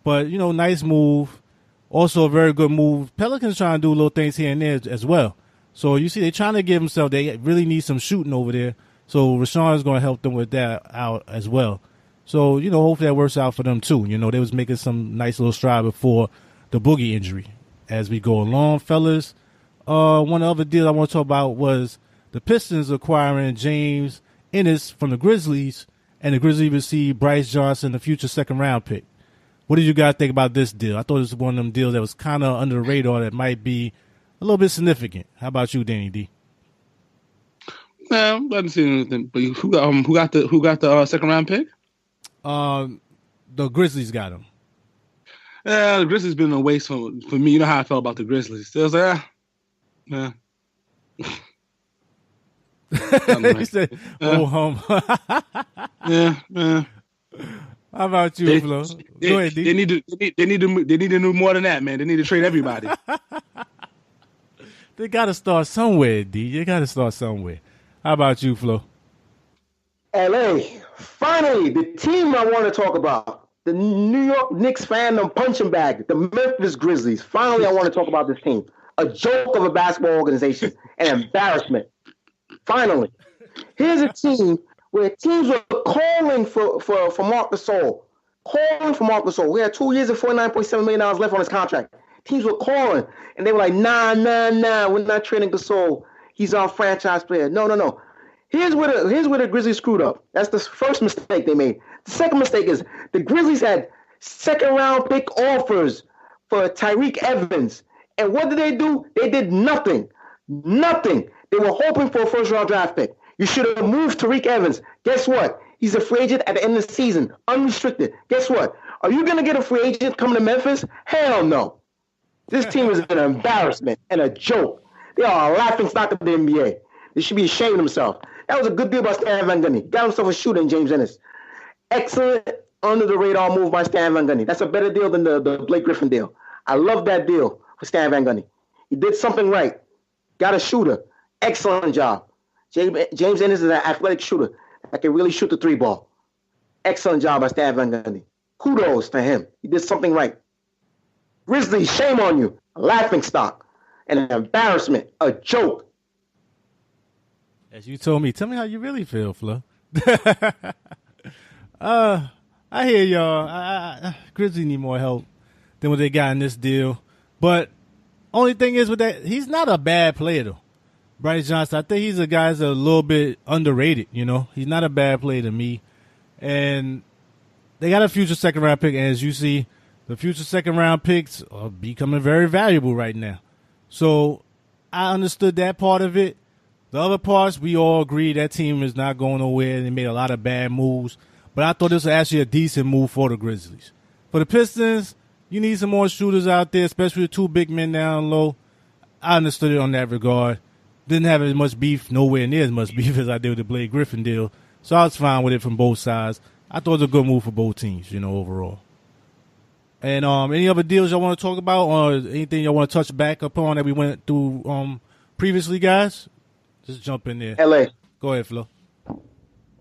But, nice move. Also a very good move. Pelicans trying to do little things here and there as well. So you see they're trying to give themselves, they really need some shooting over there. So Rashawn is going to help them with that out as well. So, hopefully that works out for them too. They was making some nice little stride before the Boogie injury. As we go along, fellas, one of the other deals I want to talk about was the Pistons acquiring James Ennis from the Grizzlies, and the Grizzlies received Bryce Johnson, the future second-round pick. What did you guys think about this deal? I thought it was one of them deals that was kind of under the radar that might be a little bit significant. How about you, Danny D?
No, I haven't seen anything. But who got the second round pick?
The Grizzlies got him.
Yeah, the Grizzlies been a waste for me. You know how I felt about the Grizzlies. It was like, yeah.
He said,
yeah.
How about you, Flo? Go ahead, D.
They need to do more than that, man. They need to trade everybody.
They got to start somewhere, D. They got to start somewhere. How about you, Flo?
LA, finally, the team I want to talk about, the New York Knicks fandom punching bag, the Memphis Grizzlies. Finally, I want to talk about this team. A joke of a basketball organization, an embarrassment. Finally. Here's a team where teams were calling for Marc Gasol. Calling for Marc Gasol. We had 2 years and $49.7 million left on his contract. Teams were calling, and they were like, nah, we're not trading Gasol. He's our franchise player. No. Here's where the Grizzlies screwed up. That's the first mistake they made. The second mistake is the Grizzlies had second-round pick offers for Tyreke Evans. And what did they do? They did nothing. Nothing. They were hoping for a first-round draft pick. You should have moved Tyreke Evans. Guess what? He's a free agent at the end of the season, unrestricted. Guess what? Are you going to get a free agent coming to Memphis? Hell no. This team is an embarrassment and a joke. They are a laughingstock of the NBA. They should be ashamed of themselves. That was a good deal by Stan Van Gundy. Got himself a shooter in James Ennis. Excellent under-the-radar move by Stan Van Gundy. That's a better deal than the Blake Griffin deal. I love that deal for Stan Van Gundy. He did something right. Got a shooter. Excellent job. James Ennis is an athletic shooter that can really shoot the three ball. Excellent job by Stan Van Gundy. Kudos to him. He did something right. Grizzlies, shame on you. A laughingstock. An embarrassment. A joke.
As you told me, tell me how you really feel, Flo. I hear y'all. Grizzlies need more help than what they got in this deal. But only thing is with that, he's not a bad player, though. Bryce Johnson, I think he's a guy that's a little bit underrated, you know. He's not a bad player to me. And they got a future second-round pick, and as you see, the future second-round picks are becoming very valuable right now. So I understood that part of it. The other parts, we all agree that team is not going nowhere. They made a lot of bad moves. But I thought this was actually a decent move for the Grizzlies. For the Pistons, you need some more shooters out there, especially with two big men down low. I understood it on that regard. Didn't have as much beef, nowhere near as much beef as I did with the Blake Griffin deal. So I was fine with it from both sides. I thought it was a good move for both teams, you know, overall. And any other deals y'all want to talk about or anything y'all want to touch back upon that we went through previously, guys? Just jump in there.
LA.
Go ahead, Flo.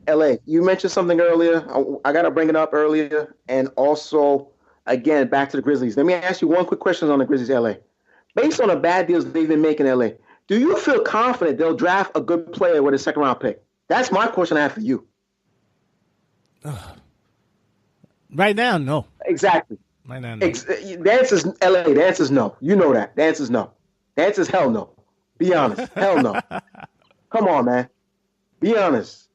LA, you mentioned something earlier. I got to bring it up earlier. And also, again, back to the Grizzlies. Let me ask you one quick question on the Grizzlies, LA. Based on the bad deals they've been making, LA, do you feel confident they'll draft a good player with a second-round pick? That's my question I have for you.
Right now, no.
Exactly.
Right now, no.
The answer is LA. The answer is no. You know that. The answer is no. The answer is hell no. Be honest. Hell no. Come on, man. Be honest.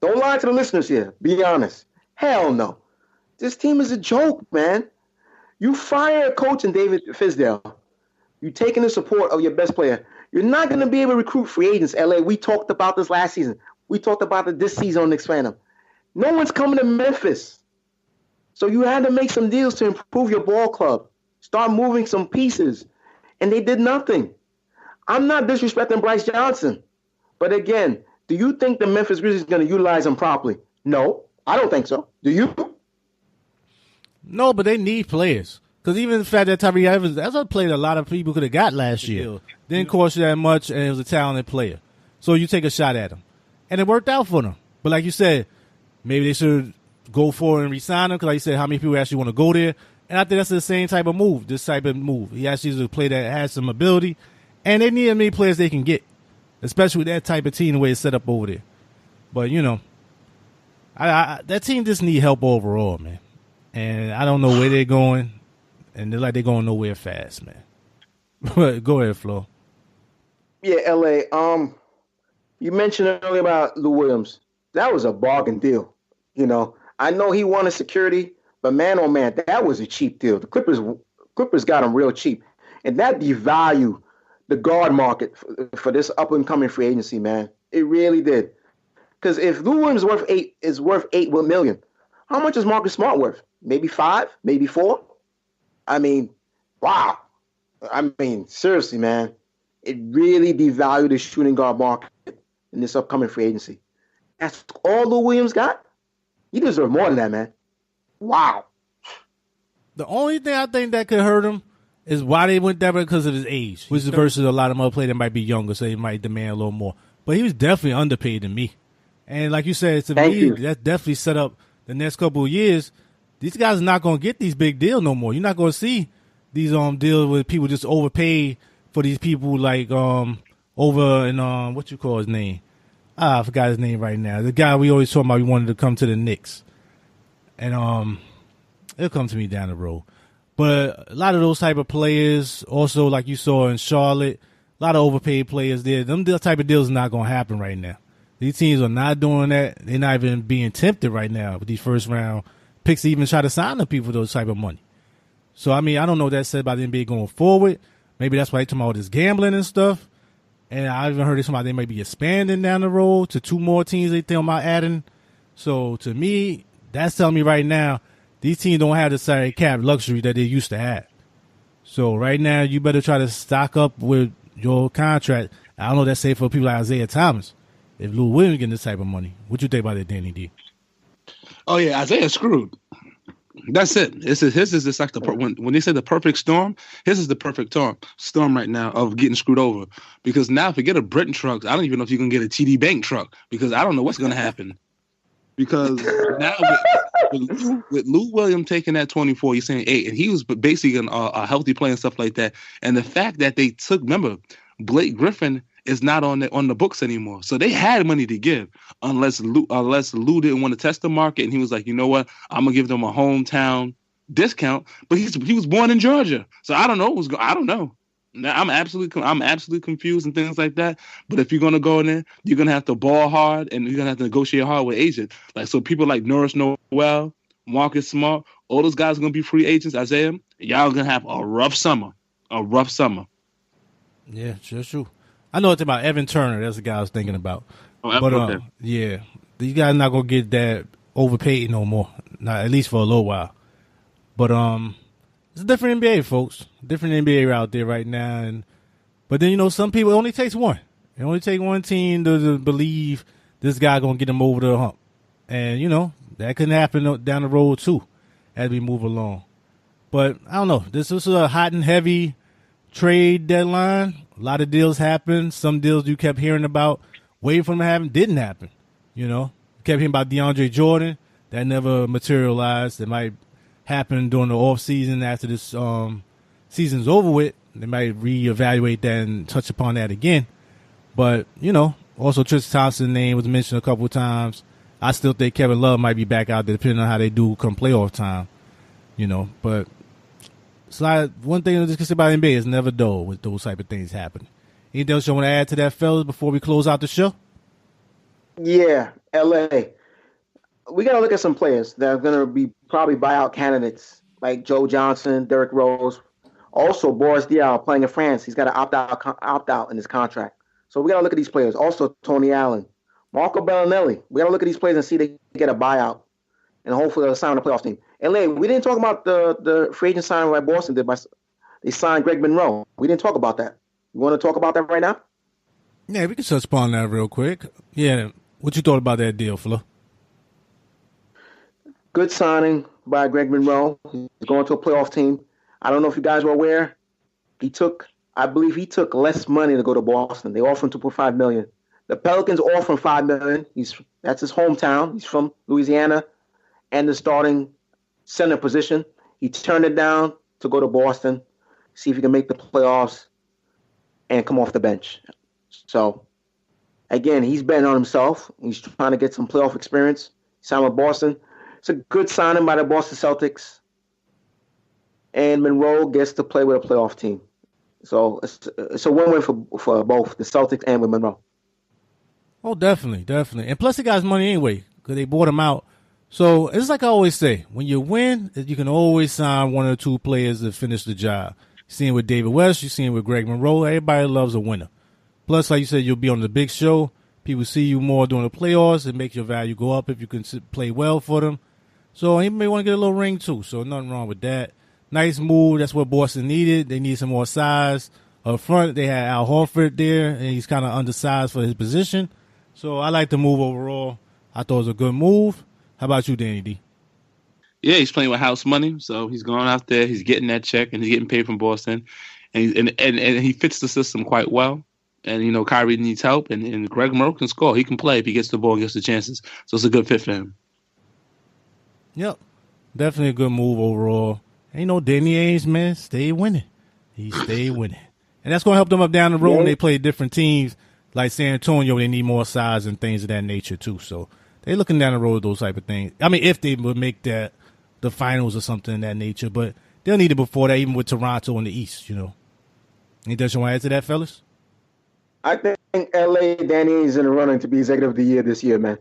Don't lie to the listeners here. Be honest. Hell no. This team is a joke, man. You fire a coach in David Fizdale. You taking the support of your best player. You're not going to be able to recruit free agents, LA. We talked about this last season. We talked about it this season on Knicksfandom. No one's coming to Memphis. So you had to make some deals to improve your ball club. Start moving some pieces. And they did nothing. I'm not disrespecting Bryce Johnson. But again, do you think the Memphis Grizzlies are going to utilize him properly? No, I don't think so. Do you?
No, but they need players. Because even the fact that Tyreke Evans, that's a player a lot of people could have got last year. Didn't cost you that much, and it was a talented player. So you take a shot at him. And it worked out for them. But like you said, maybe they should go for it and re-sign him. Because like you said, how many people actually want to go there? And I think that's the same type of move, this type of move. He actually is a player that has some ability. And they need as many players they can get. Especially with that type of team, the way it's set up over there. But, you know, that team just need help overall, man. And I don't know where they're going. And they're like they're going nowhere fast, man. But go ahead, Flo.
Yeah, LA. You mentioned earlier about Lou Williams. That was a bargain deal. You know, I know he wanted security, but man, oh man, that was a cheap deal. The Clippers got him real cheap. And that devalued the guard market for this up-and-coming free agency, man. It really did. Because if Lou Williams is worth $8 million, how much is Marcus Smart worth? Maybe 5, maybe 4? I mean, wow. I mean, seriously, man. It really devalued the shooting guard market in this upcoming free agency. That's all Lou Williams got? He deserves more than that, man. Wow.
The only thing I think that could hurt him is why they went that way because of his age, which is versus a lot of other players that might be younger, so he might demand a little more. But he was definitely underpaid to me. And like you said, to me, that's definitely set up the next couple of years. These guys are not going to get these big deals no more. You're not going to see these deals where people just overpay for these people like over in what you call his name, I forgot his name right now. The guy we always talk about, we wanted to come to the Knicks. And it'll come to me down the road. But a lot of those type of players, also like you saw in Charlotte, a lot of overpaid players there. Them type of deals are not going to happen right now. These teams are not doing that. They're not even being tempted right now with these first round picks to even try to sign the people for those type of money. So, I mean, I don't know what that said about the NBA going forward. Maybe that's why they're talking about this gambling and stuff. And I even heard somebody they might be expanding down the road to 2 more teams they think about adding. So, to me, that's telling me right now these teams don't have the salary cap luxury that they used to have. So, right now, you better try to stock up with your contract. I don't know that's safe for people like Isaiah Thomas. If Lou Williams getting this type of money, what you think about that, Danny D?
Oh yeah, Isaiah screwed. That's it. His is just like when they say the perfect storm. His is the perfect storm right now of getting screwed over. Because now, if you get a Britton truck, I don't even know if you can get a TD Bank truck because I don't know what's going to happen. Because now with Lou Williams taking that 24, you're saying 8, and he was basically a healthy player and stuff like that. And the fact that they took, remember, Blake Griffin is not on the books anymore. So they had money to give unless Lou didn't want to test the market, and he was like, you know what, I'm gonna give them a hometown discount. But he was born in Georgia, so I don't know I don't know. Now, I'm absolutely confused and things like that. But if you're gonna go in there, you're gonna have to ball hard and you're gonna have to negotiate hard with agents. Like so, people like Norris Noel, Marcus Smart, all those guys are gonna be free agents. Isaiah, y'all gonna have a rough summer.
Yeah, just true. I know it's about Evan Turner. That's the guy I was thinking about.
Oh,
but
okay.
yeah, these guys not gonna get that overpaid no more. Not at least for a little while. But it's a different NBA, folks. Different NBA out there right now. But then some people, it only takes one. It only takes one team to believe this guy gonna get them over the hump, and that can happen down the road too as we move along. But I don't know. This was a hot and heavy trade deadline. A lot of deals happened. Some deals you kept hearing about, waiting for them to happen, didn't happen. You kept hearing about DeAndre Jordan. That never materialized. It might happen during the off season after this season's over with. They might reevaluate that and touch upon that again. But, also Tristan Thompson's name was mentioned a couple of times. I still think Kevin Love might be back out there depending on how they do come playoff time. But it's like one thing to say about NBA is never dull with those type of things happening. Anything else you want to add to that, fellas, before we close out the show?
Yeah, LA. We got to look at some players that are going to be probably buyout candidates like Joe Johnson, Derrick Rose. Also, Boris Diaw playing in France. He's got to opt out in his contract. So we got to look at these players. Also, Tony Allen, Marco Bellinelli. We got to look at these players and see if they get a buyout. And hopefully they'll sign on the playoff team. And we didn't talk about the free agent signing by Boston did. They signed Greg Monroe. We didn't talk about that. You want to talk about that right now?
Yeah, we can touch upon that real quick. Yeah, what you thought about that deal, Flau?
Good signing by Greg Monroe. He's going to a playoff team. I don't know if you guys were aware. I believe he took less money to go to Boston. They offered him $2.5 million. The Pelicans offered him $5 million. That's his hometown. He's from Louisiana. And the starting center position. He turned it down to go to Boston, see if he can make the playoffs and come off the bench. So, again, he's betting on himself. He's trying to get some playoff experience. Signed with Boston. It's a good signing by the Boston Celtics. And Monroe gets to play with a playoff team. So, it's a win-win for both the Celtics and with Monroe.
Oh, definitely. And plus, he got his money anyway because they bought him out. So it's like I always say, when you win, you can always sign one or two players to finish the job. You're seeing with David West, you're seeing with Greg Monroe. Everybody loves a winner. Plus, like you said, you'll be on the big show. People see you more during the playoffs. It makes your value go up if you can play well for them. So he may want to get a little ring too. So nothing wrong with that. Nice move. That's what Boston needed. They need some more size up front. They had Al Horford there, and he's kind of undersized for his position. So I like the move overall. I thought it was a good move. How about you, Danny D?
Yeah, he's playing with house money, so he's going out there. He's getting that check, and he's getting paid from Boston, and he fits the system quite well. And Kyrie needs help, and Greg Monroe can score. He can play if he gets the ball and gets the chances. So it's a good fit for him.
Yep, definitely a good move overall. And Danny Ainge, man, stay winning. He stayed winning, and that's going to help them up down the road when they play different teams. like San Antonio, they need more size and things of that nature too. So they're looking down the road with those type of things. I mean, if they would make that the finals or something of that nature, but they'll need it before that, even with Toronto in the East, Anything else you want to add to that, fellas?
I think LA, Danny is in the running to be executive of the year this year, man.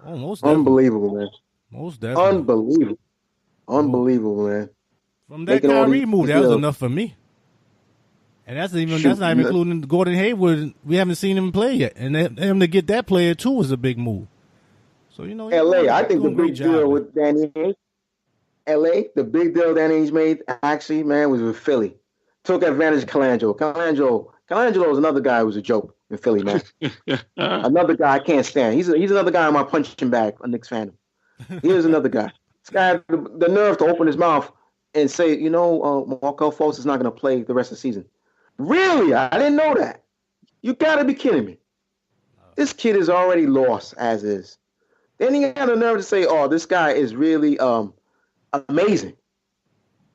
Most
unbelievable, man.
Most definitely.
Unbelievable, man.
From that Kyrie move, that was enough for me. And that's not even including Gordon Hayward. We haven't seen him play yet. And him to get that player, too, was a big move. So,
LA, I think the big deal with Danny Ainge, LA, the big deal Danny Ainge made, actually, man, was with Philly. Took advantage of Colangelo. Colangelo is another guy who was a joke in Philly, man. Another guy I can't stand. He's another guy on my punching bag on Knicksfandom. Here's another guy. This guy had the nerve to open his mouth and say, Markelle Fultz is not going to play the rest of the season. Really? I didn't know that. You got to be kidding me. This kid is already lost as is. Then he had the nerve to say, this guy is really amazing.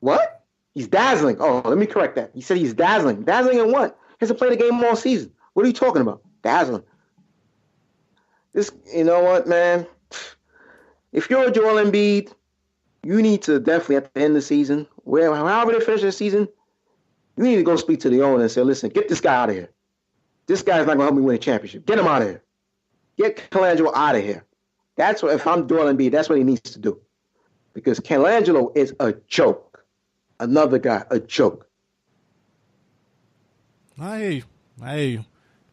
What? He's dazzling. Oh, let me correct that. He said he's dazzling. Dazzling in what? He hasn't played a game all season. What are you talking about? Dazzling. You know what, man? If you're Joel Embiid, you need to definitely at the end of the season, however they finish the season, you need to go speak to the owner and say, listen, get this guy out of here. This guy's not going to help me win a championship. Get him out of here. Get Colangelo out of here. That's what, if I'm Joel Embiid, that's what he needs to do. Because Colangelo is a joke. Another guy, a joke.
I hear you.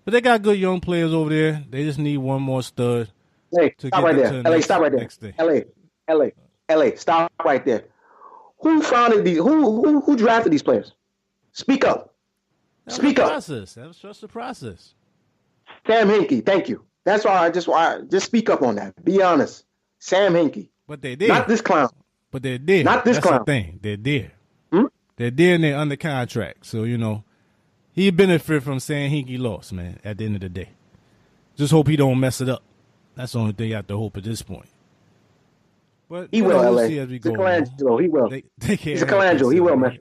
But they got good young players over there. They just need one more stud.
Hey, stop right there. LA, stop right there. LA, stop right there. Who founded these? Who drafted these players? Speak up. Speak up.
Process. That was just the process.
Sam Hinkie, thank you. That's why I just speak up on that. Be honest. Sam Hinkie.
But they did.
Not this clown.
But they did.
Not this clown.
That's the thing. They did. They're there and they're under contract. So, he benefit from saying Hinkie lost, man, at the end of the day. Just hope he don't mess it up. That's the only thing you have to hope at this point. But
he will,
we'll
LA.
see as we
He's a
go.
Colangelo. He will.
He's
a Colangelo. He will mess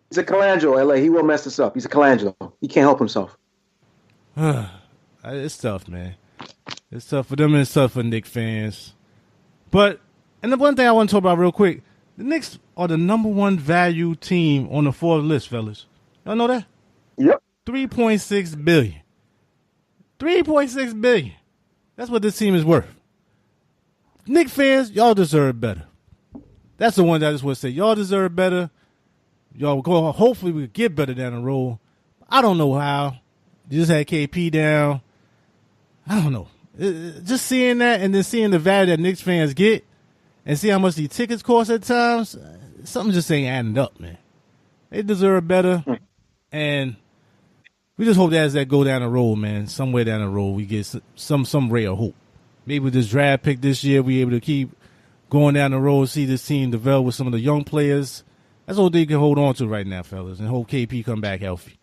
He's a Colangelo, LA. He will mess this up. He's a Colangelo. He can't help himself.
It's tough, man. It's tough for them and it's tough for Knicks fans. But, and the one thing I want to talk about real quick, the Knicks are the number one value team on the Forbes list, fellas. Y'all know that?
Yep.
$3.6 billion. $3.6 billion. That's what this team is worth. Knicks fans, y'all deserve better. That's the one that I just want to say. Y'all deserve better. Y'all go. Hopefully we get better down the road. I don't know how. You just had KP down. I don't know. Just seeing that and then seeing the value that Knicks fans get and see how much these tickets cost at times, something just ain't adding up, man. They deserve better. And we just hope that as that go down the road, man, somewhere down the road, we get some ray of hope. Maybe with this draft pick this year, we able to keep going down the road, see this team develop with some of the young players. That's all they can hold on to right now, fellas, and hope KP come back healthy.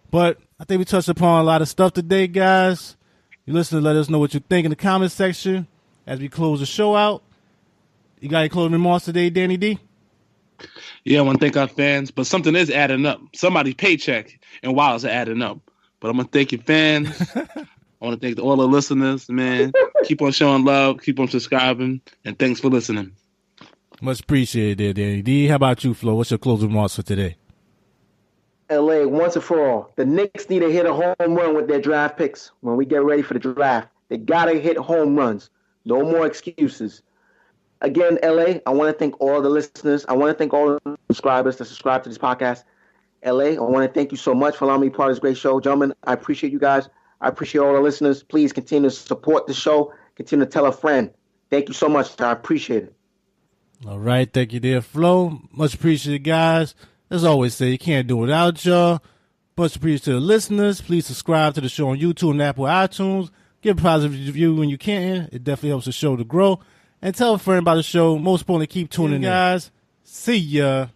But I think we touched upon a lot of stuff today, guys. You listen to let us know what you think in the comment section as we close the show out. You got any closing remarks today, Danny D?
Yeah, I want to thank our fans, but something is adding up. Somebody's paycheck and wallets are adding up. But I'm going to thank your fans. I want to thank all the listeners, man. Keep on showing love. Keep on subscribing. And thanks for listening.
Much appreciated, Danny D. How about you, Flo? What's your closing remarks for today?
LA, once and for all, the Knicks need to hit a home run with their draft picks when we get ready for the draft. They got to hit home runs. No more excuses. Again, LA, I want to thank all the listeners. I want to thank all the subscribers that subscribe to this podcast. LA, I want to thank you so much for allowing me to be part of this great show. Gentlemen, I appreciate you guys. I appreciate all the listeners. Please continue to support the show. Continue to tell a friend. Thank you so much. I appreciate it.
All right. Thank you, dear Flo. Much appreciated, guys. As always, say you can't do it without y'all. Much appreciated to the listeners. Please subscribe to the show on YouTube and Apple iTunes. Give a positive review when you can. It definitely helps the show to grow. And tell a friend about the show. Most importantly, keep tuning in, guys. See ya.